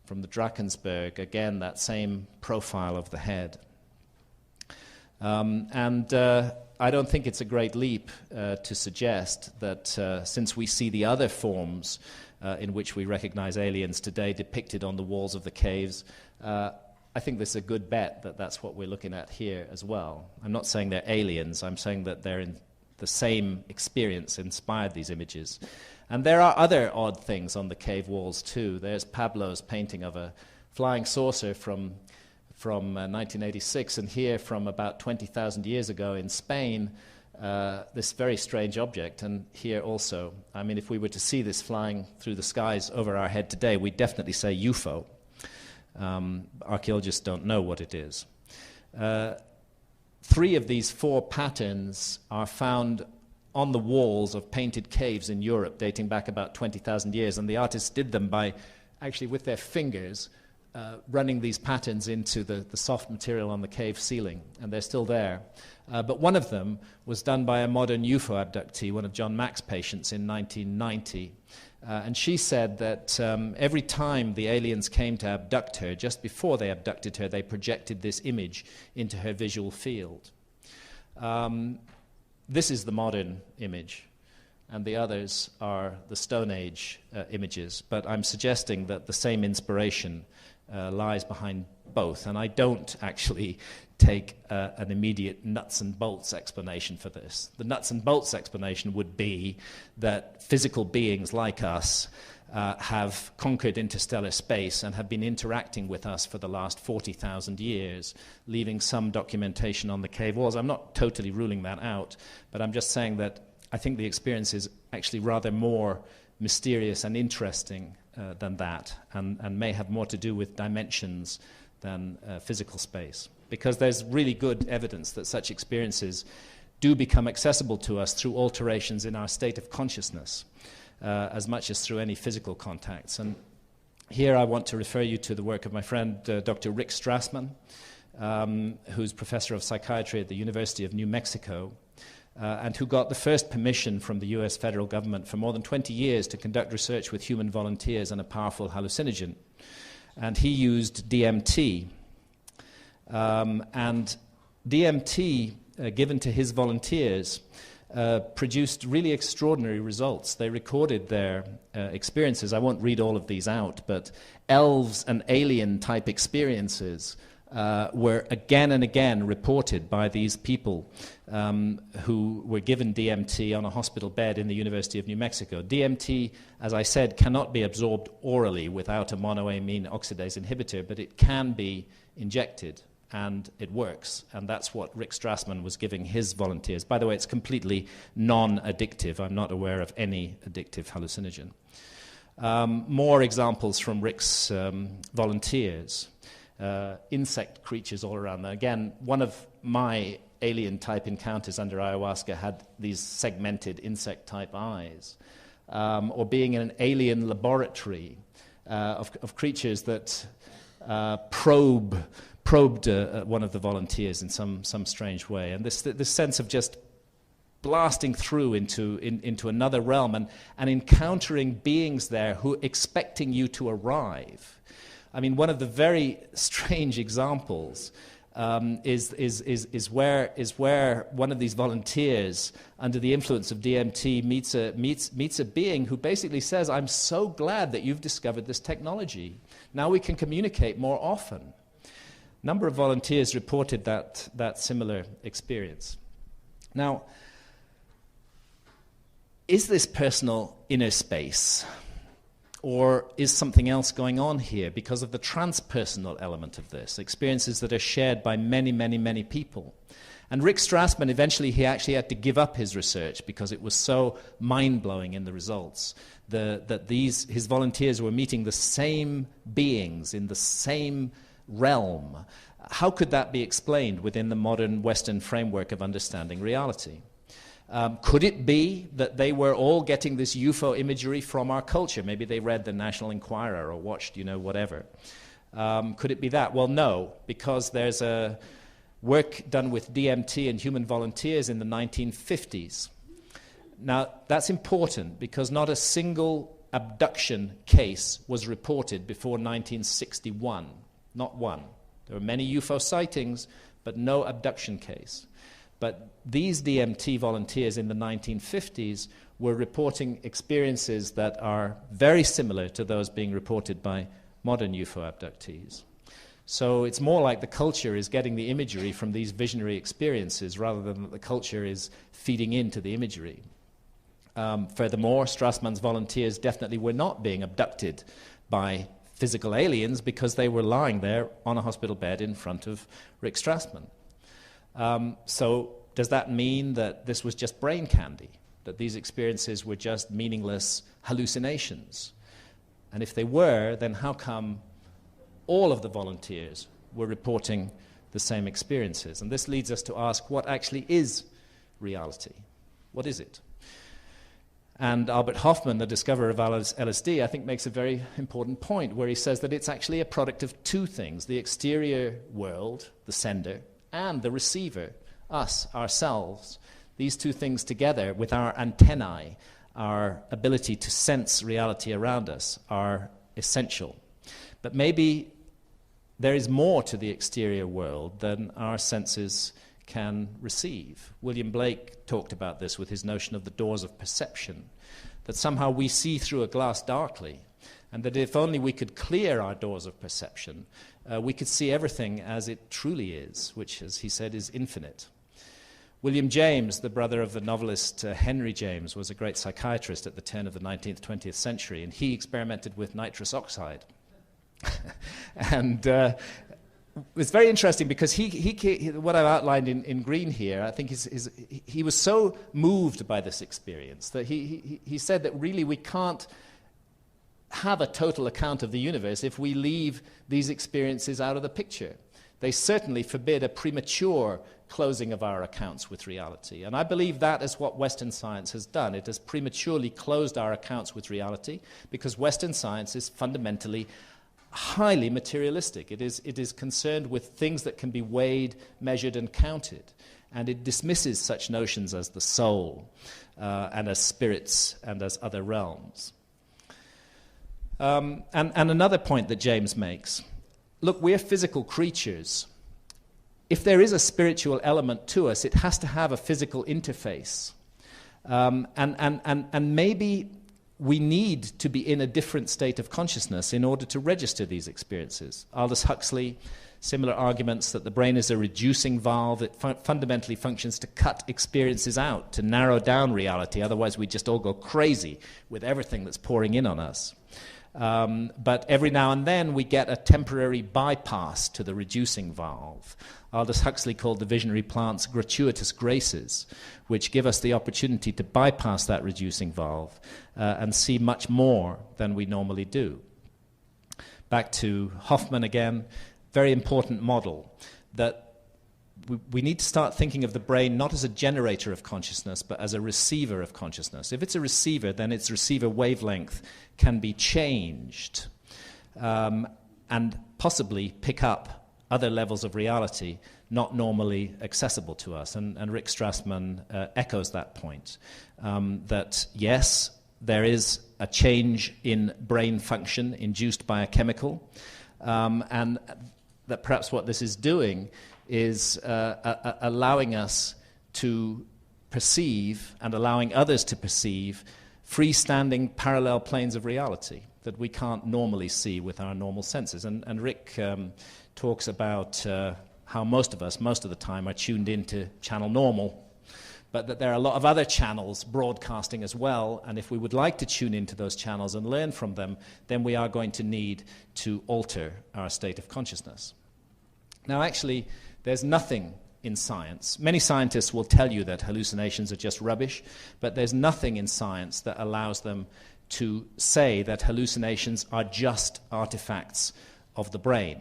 from the Drakensberg, again, that same profile of the head. I don't think it's a great leap to suggest that since we see the other forms in which we recognize aliens today depicted on the walls of the caves, I think this is a good bet that that's what we're looking at here as well. I'm not saying they're aliens, I'm saying that they're in the same experience inspired these images. And there are other odd things on the cave walls too. There's Pablo's painting of a flying saucer from 1986, and here from about 20,000 years ago in Spain, this very strange object. And here also, I mean, if we were to see this flying through the skies over our head today, we'd definitely say UFO. Archaeologists don't know what it is. 3 of these 4 patterns are found on the walls of painted caves in Europe dating back about 20,000 years, and the artists did them by actually with their fingers running these patterns into the soft material on the cave ceiling, and they're still there. But one of them was done by a modern UFO abductee, one of John Mack's patients in 1990. And she said that every time the aliens came to abduct her, just before they abducted her, they projected this image into her visual field. This is the modern image, and the others are the Stone Age images. But I'm suggesting that the same inspiration lies behind both, and I don't actually take an immediate nuts and bolts explanation for this. The nuts and bolts explanation would be that physical beings like us have conquered interstellar space and have been interacting with us for the last 40,000 years, leaving some documentation on the cave walls. I'm not totally ruling that out, but I'm just saying that I think the experience is actually rather more mysterious and interesting than that, and may have more to do with dimensions than physical space. Because there's really good evidence that such experiences do become accessible to us through alterations in our state of consciousness, as much as through any physical contacts. And here I want to refer you to the work of my friend Dr. Rick Strassman, who's professor of psychiatry at the University of New Mexico, and who got the first permission from the US federal government for more than 20 years to conduct research with human volunteers on a powerful hallucinogen. And he used DMT. And DMT, given to his volunteers, produced really extraordinary results. They recorded their experiences. I won't read all of these out, but elves and alien-type experiences were again and again reported by these people who were given DMT on a hospital bed in the University of New Mexico. DMT, as I said, cannot be absorbed orally without a monoamine oxidase inhibitor, but it can be injected, and it works. And that's what Rick Strassman was giving his volunteers. By the way, it's completely non-addictive. I'm not aware of any addictive hallucinogen. More examples from Rick's volunteers. Insect creatures all around there. Again, one of my alien-type encounters under ayahuasca had these segmented insect-type eyes. Or being in an alien laboratory of creatures that probed one of the volunteers in some strange way. And this sense of just blasting through into another realm and encountering beings there who expecting you to arrive. I mean, one of the very strange examples is where one of these volunteers, under the influence of DMT, meets a being who basically says, "I'm so glad that you've discovered this technology. Now we can communicate more often. A number of volunteers reported that similar experience. Now, is this personal inner space, or is something else going on here because of the transpersonal element of this, experiences that are shared by many, many, many people? And Rick Strassman, eventually he actually had to give up his research because it was so mind-blowing in the results that his volunteers were meeting the same beings in the same realm. How could that be explained within the modern Western framework of understanding reality? Could it be that they were all getting this UFO imagery from our culture? Maybe they read the National Enquirer or watched, whatever. Could it be that? Well, no, because there's a work done with DMT and human volunteers in the 1950s. Now, that's important because not a single abduction case was reported before 1961. Not one. There were many UFO sightings, but no abduction case. But these DMT volunteers in the 1950s were reporting experiences that are very similar to those being reported by modern UFO abductees. So it's more like the culture is getting the imagery from these visionary experiences rather than that the culture is feeding into the imagery. Furthermore, Strassman's volunteers definitely were not being abducted by physical aliens because they were lying there on a hospital bed in front of Rick Strassman. So does that mean that this was just brain candy, that these experiences were just meaningless hallucinations? And if they were, then how come all of the volunteers were reporting the same experiences? And this leads us to ask, what actually is reality? What is it? And Albert Hofmann, the discoverer of LSD, I think makes a very important point where he says that it's actually a product of two things: the exterior world, the sender, and the receiver, us, ourselves. These two things together with our antennae, our ability to sense reality around us, are essential. But maybe there is more to the exterior world than our senses can receive. William Blake talked about this with his notion of the doors of perception, that somehow we see through a glass darkly, and that if only we could clear our doors of perception, we could see everything as it truly is, which, as he said, is infinite. William James, the brother of the novelist Henry James, was a great psychiatrist at the turn of the 19th, 20th century, and he experimented with nitrous oxide. And it's very interesting because what I've outlined in green here, I think he was so moved by this experience that he said that really we can't have a total account of the universe if we leave these experiences out of the picture. They certainly forbid a premature closing of our accounts with reality. And I believe that is what Western science has done. It has prematurely closed our accounts with reality because Western science is fundamentally highly materialistic. It is concerned with things that can be weighed, measured, and counted. And it dismisses such notions as the soul and as spirits and as other realms. And another point that James makes, look, we're physical creatures. If there is a spiritual element to us, it has to have a physical interface. And maybe we need to be in a different state of consciousness in order to register these experiences. Aldous Huxley, similar arguments that the brain is a reducing valve. It fundamentally functions to cut experiences out, to narrow down reality. Otherwise, we just all go crazy with everything that's pouring in on us. But every now and then, we get a temporary bypass to the reducing valve. Aldous Huxley called the visionary plants gratuitous graces, which give us the opportunity to bypass that reducing valve and see much more than we normally do. Back to Hoffman again, very important model, that we need to start thinking of the brain not as a generator of consciousness, but as a receiver of consciousness. If it's a receiver, then its receiver wavelength can be changed and possibly pick up other levels of reality not normally accessible to us. And Rick Strassman echoes that point, that yes, there is a change in brain function induced by a chemical, and that perhaps what this is doing is allowing us to perceive and allowing others to perceive freestanding parallel planes of reality. that we can't normally see with our normal senses. And Rick talks about how most of us, most of the time, are tuned into channel normal, but that there are a lot of other channels broadcasting as well, and if we would like to tune into those channels and learn from them, then we are going to need to alter our state of consciousness. Now, actually, there's nothing in science. Many scientists will tell you that hallucinations are just rubbish, but there's nothing in science that allows them to say that hallucinations are just artifacts of the brain.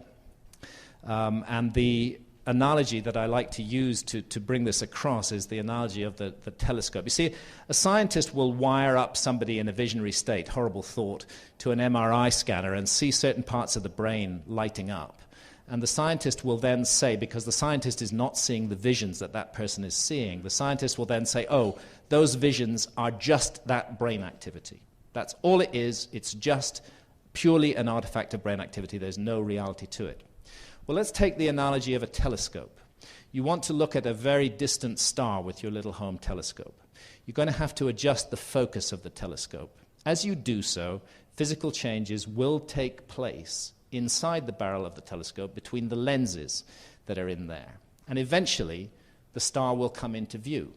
And the analogy that I like to use to bring this across is the analogy of the telescope. You see, a scientist will wire up somebody in a visionary state, horrible thought, to an MRI scanner and see certain parts of the brain lighting up. And the scientist will then say, because the scientist is not seeing the visions that that person is seeing, the scientist will then say, oh, those visions are just that brain activity. That's all it is. It's just purely an artifact of brain activity. There's no reality to it. Well, let's take the analogy of a telescope. You want to look at a very distant star with your little home telescope. You're going to have to adjust the focus of the telescope. As you do so, physical changes will take place inside the barrel of the telescope between the lenses that are in there. And eventually, the star will come into view.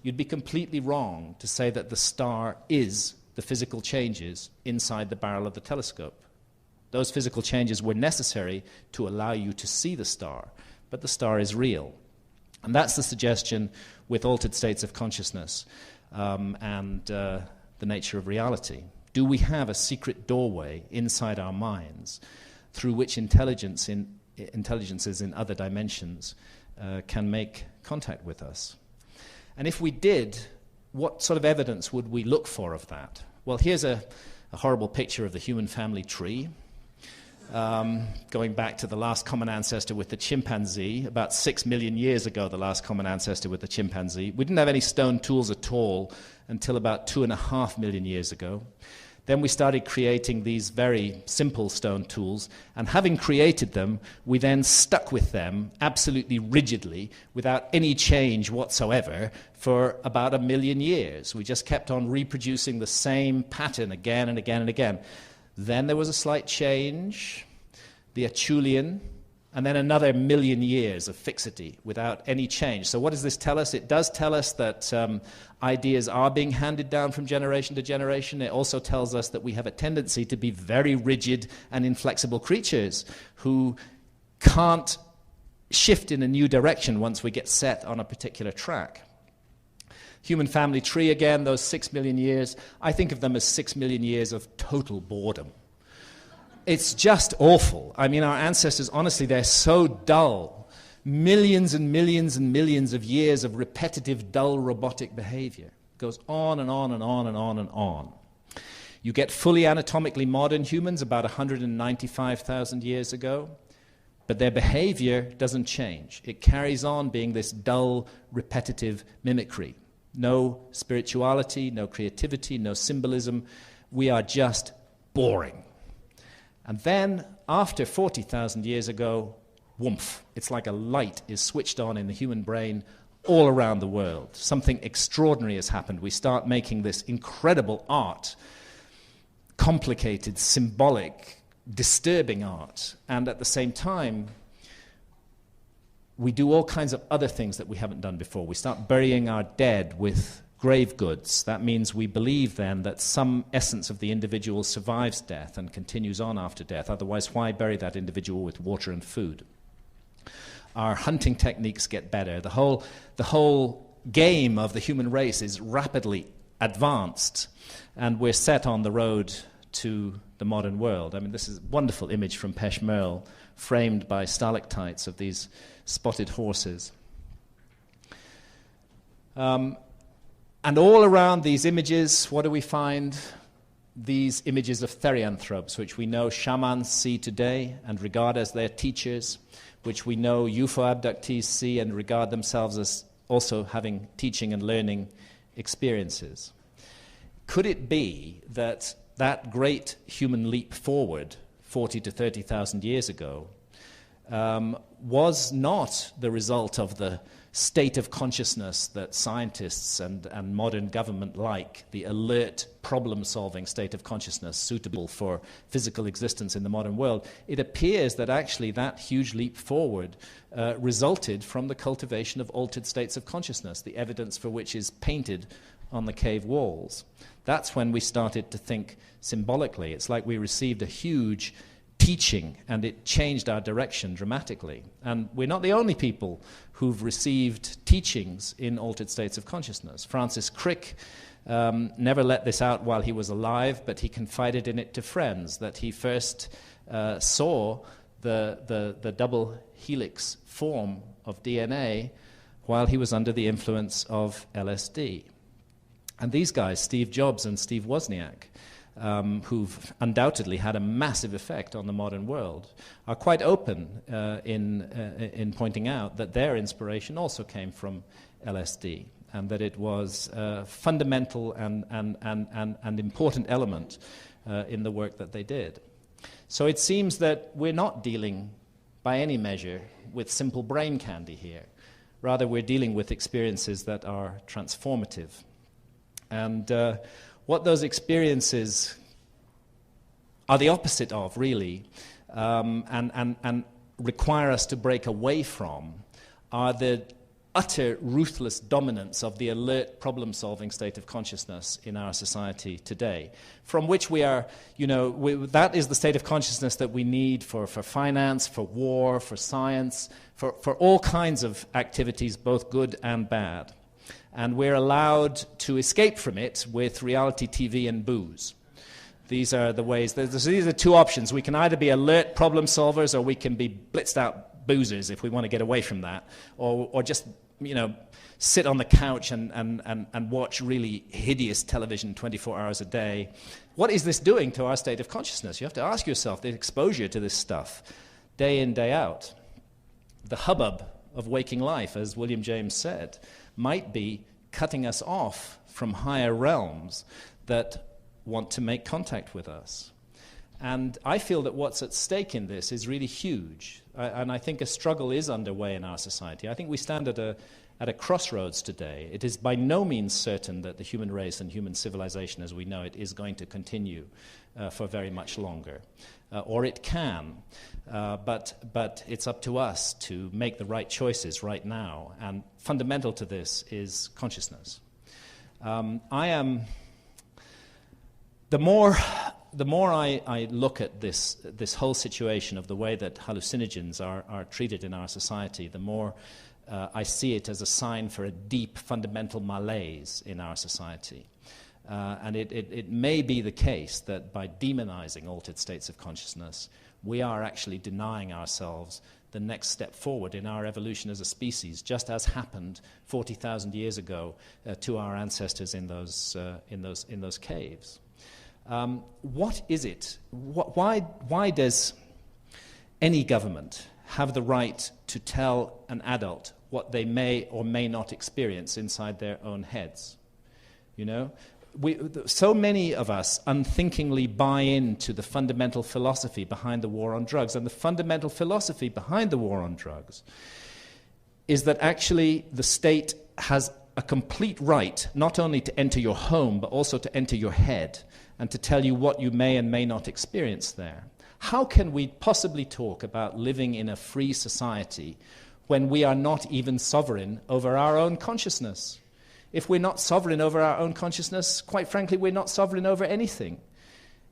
You'd be completely wrong to say that the star is the physical changes inside the barrel of the telescope. Those physical changes were necessary to allow you to see the star, but the star is real. And that's the suggestion with altered states of consciousness and the nature of reality. Do we have a secret doorway inside our minds through which intelligences in other dimensions can make contact with us? And if we did, what sort of evidence would we look for of that? Well, here's a horrible picture of the human family tree. Going back to the last common ancestor with the chimpanzee, about 6 million years ago, the last common ancestor with the chimpanzee. We didn't have any stone tools at all until about 2.5 million years ago. Then we started creating these very simple stone tools, and having created them, we then stuck with them absolutely rigidly, without any change whatsoever, for about 1 million years. We just kept on reproducing the same pattern again and again and again. Then there was a slight change, the Acheulean, and then another 1 million years of fixity without any change. So what does this tell us? It does tell us that ideas are being handed down from generation to generation. It also tells us that we have a tendency to be very rigid and inflexible creatures who can't shift in a new direction once we get set on a particular track. Human family tree, again, those 6 million years, I think of them as 6 million years of total boredom. It's just awful. I mean, our ancestors, honestly, they're so dull. Millions and millions and millions of years of repetitive, dull, robotic behavior. It goes on and on and on and on and on. You get fully anatomically modern humans about 195,000 years ago, but their behavior doesn't change. It carries on being this dull, repetitive mimicry. No spirituality, no creativity, no symbolism. We are just boring. And then, after 40,000 years ago, whoomph, it's like a light is switched on in the human brain all around the world. Something extraordinary has happened. We start making this incredible art, complicated, symbolic, disturbing art. And at the same time, we do all kinds of other things that we haven't done before. We start burying our dead with grave goods. That means we believe then that some essence of the individual survives death and continues on after death. Otherwise, why bury that individual with water and food? Our hunting techniques get better. The whole game of the human race is rapidly advanced, and we're set on the road to the modern world. I mean, this is a wonderful image from Peshmerl, framed by stalactites of these spotted horses. And all around these images, what do we find? These images of therianthropes, which we know shamans see today and regard as their teachers, which we know UFO abductees see and regard themselves as also having teaching and learning experiences. Could it be that that great human leap forward 40 to 30,000 years ago was not the result of the state of consciousness that scientists and modern government like, the alert, problem-solving state of consciousness suitable for physical existence in the modern world. It appears that actually that huge leap forward resulted from the cultivation of altered states of consciousness, the evidence for which is painted on the cave walls. That's when we started to think symbolically. It's like we received a huge teaching, and it changed our direction dramatically. And we're not the only people who've received teachings in altered states of consciousness. Francis Crick never let this out while he was alive, but he confided in it to friends, that he first saw the double helix form of DNA while he was under the influence of LSD. And these guys, Steve Jobs and Steve Wozniak, who've undoubtedly had a massive effect on the modern world, are quite open in pointing out that their inspiration also came from LSD, and that it was a fundamental and important element in the work that they did. So it seems that we're not dealing, by any measure, with simple brain candy here. Rather, we're dealing with experiences that are transformative. And what those experiences are the opposite of, really, and require us to break away from, are the utter ruthless dominance of the alert problem-solving state of consciousness in our society today, from which we are, that is the state of consciousness that we need for finance, for war, for science, for all kinds of activities, both good and bad. And we're allowed to escape from it with reality TV and booze. These are the ways. These are two options. We can either be alert problem solvers, or we can be blitzed out boozers if we want to get away from that, or just sit on the couch and watch really hideous television 24 hours a day. What is this doing to our state of consciousness? You have to ask yourself, the exposure to this stuff, day in, day out, the hubbub of waking life, as William James said, might be cutting us off from higher realms that want to make contact with us. And I feel that what's at stake in this is really huge. And I think a struggle is underway in our society. I think we stand at a crossroads today. It is by no means certain that the human race and human civilization as we know it is going to continue for very much longer. Or it can. But it's up to us to make the right choices right now. And fundamental to this is consciousness. The more I look at this whole situation of the way that hallucinogens are treated in our society, the more I see it as a sign for a deep fundamental malaise in our society. And it may be the case that by demonizing altered states of consciousness, we are actually denying ourselves the next step forward in our evolution as a species, just as happened 40,000 years ago to our ancestors in those caves. What is it? Why does any government have the right to tell an adult what they may or may not experience inside their own heads? So many of us unthinkingly buy into the fundamental philosophy behind the war on drugs. And the fundamental philosophy behind the war on drugs is that actually the state has a complete right not only to enter your home, but also to enter your head and to tell you what you may and may not experience there. How can we possibly talk about living in a free society when we are not even sovereign over our own consciousness? If we're not sovereign over our own consciousness, quite frankly, we're not sovereign over anything.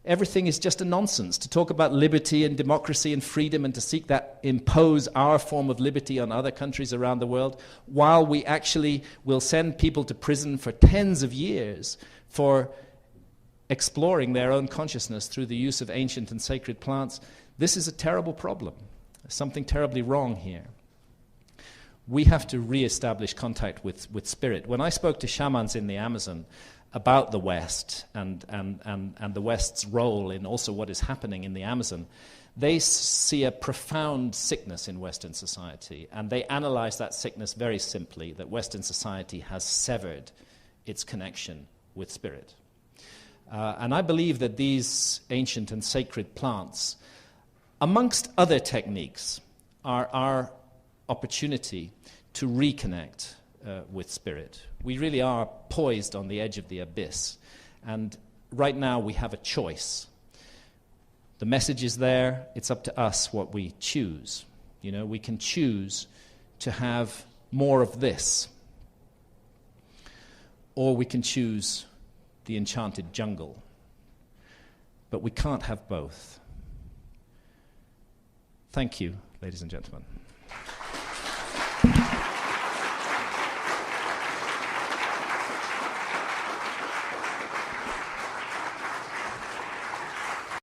Everything is just a nonsense. To talk about liberty and democracy and freedom and to seek that impose our form of liberty on other countries around the world, while we actually will send people to prison for tens of years for exploring their own consciousness through the use of ancient and sacred plants, this is a terrible problem. There's something terribly wrong here. We have to re-establish contact with spirit. When I spoke to shamans in the Amazon about the West and the West's role in also what is happening in the Amazon, they see a profound sickness in Western society, and they analyze that sickness very simply, that Western society has severed its connection with spirit. And I believe that these ancient and sacred plants, amongst other techniques, are opportunity to reconnect with spirit. We really are poised on the edge of the abyss. And right now we have a choice. The message is there. It's up to us what we choose. You know, we can choose to have more of this, or we can choose the enchanted jungle. But we can't have both. Thank you, ladies and gentlemen.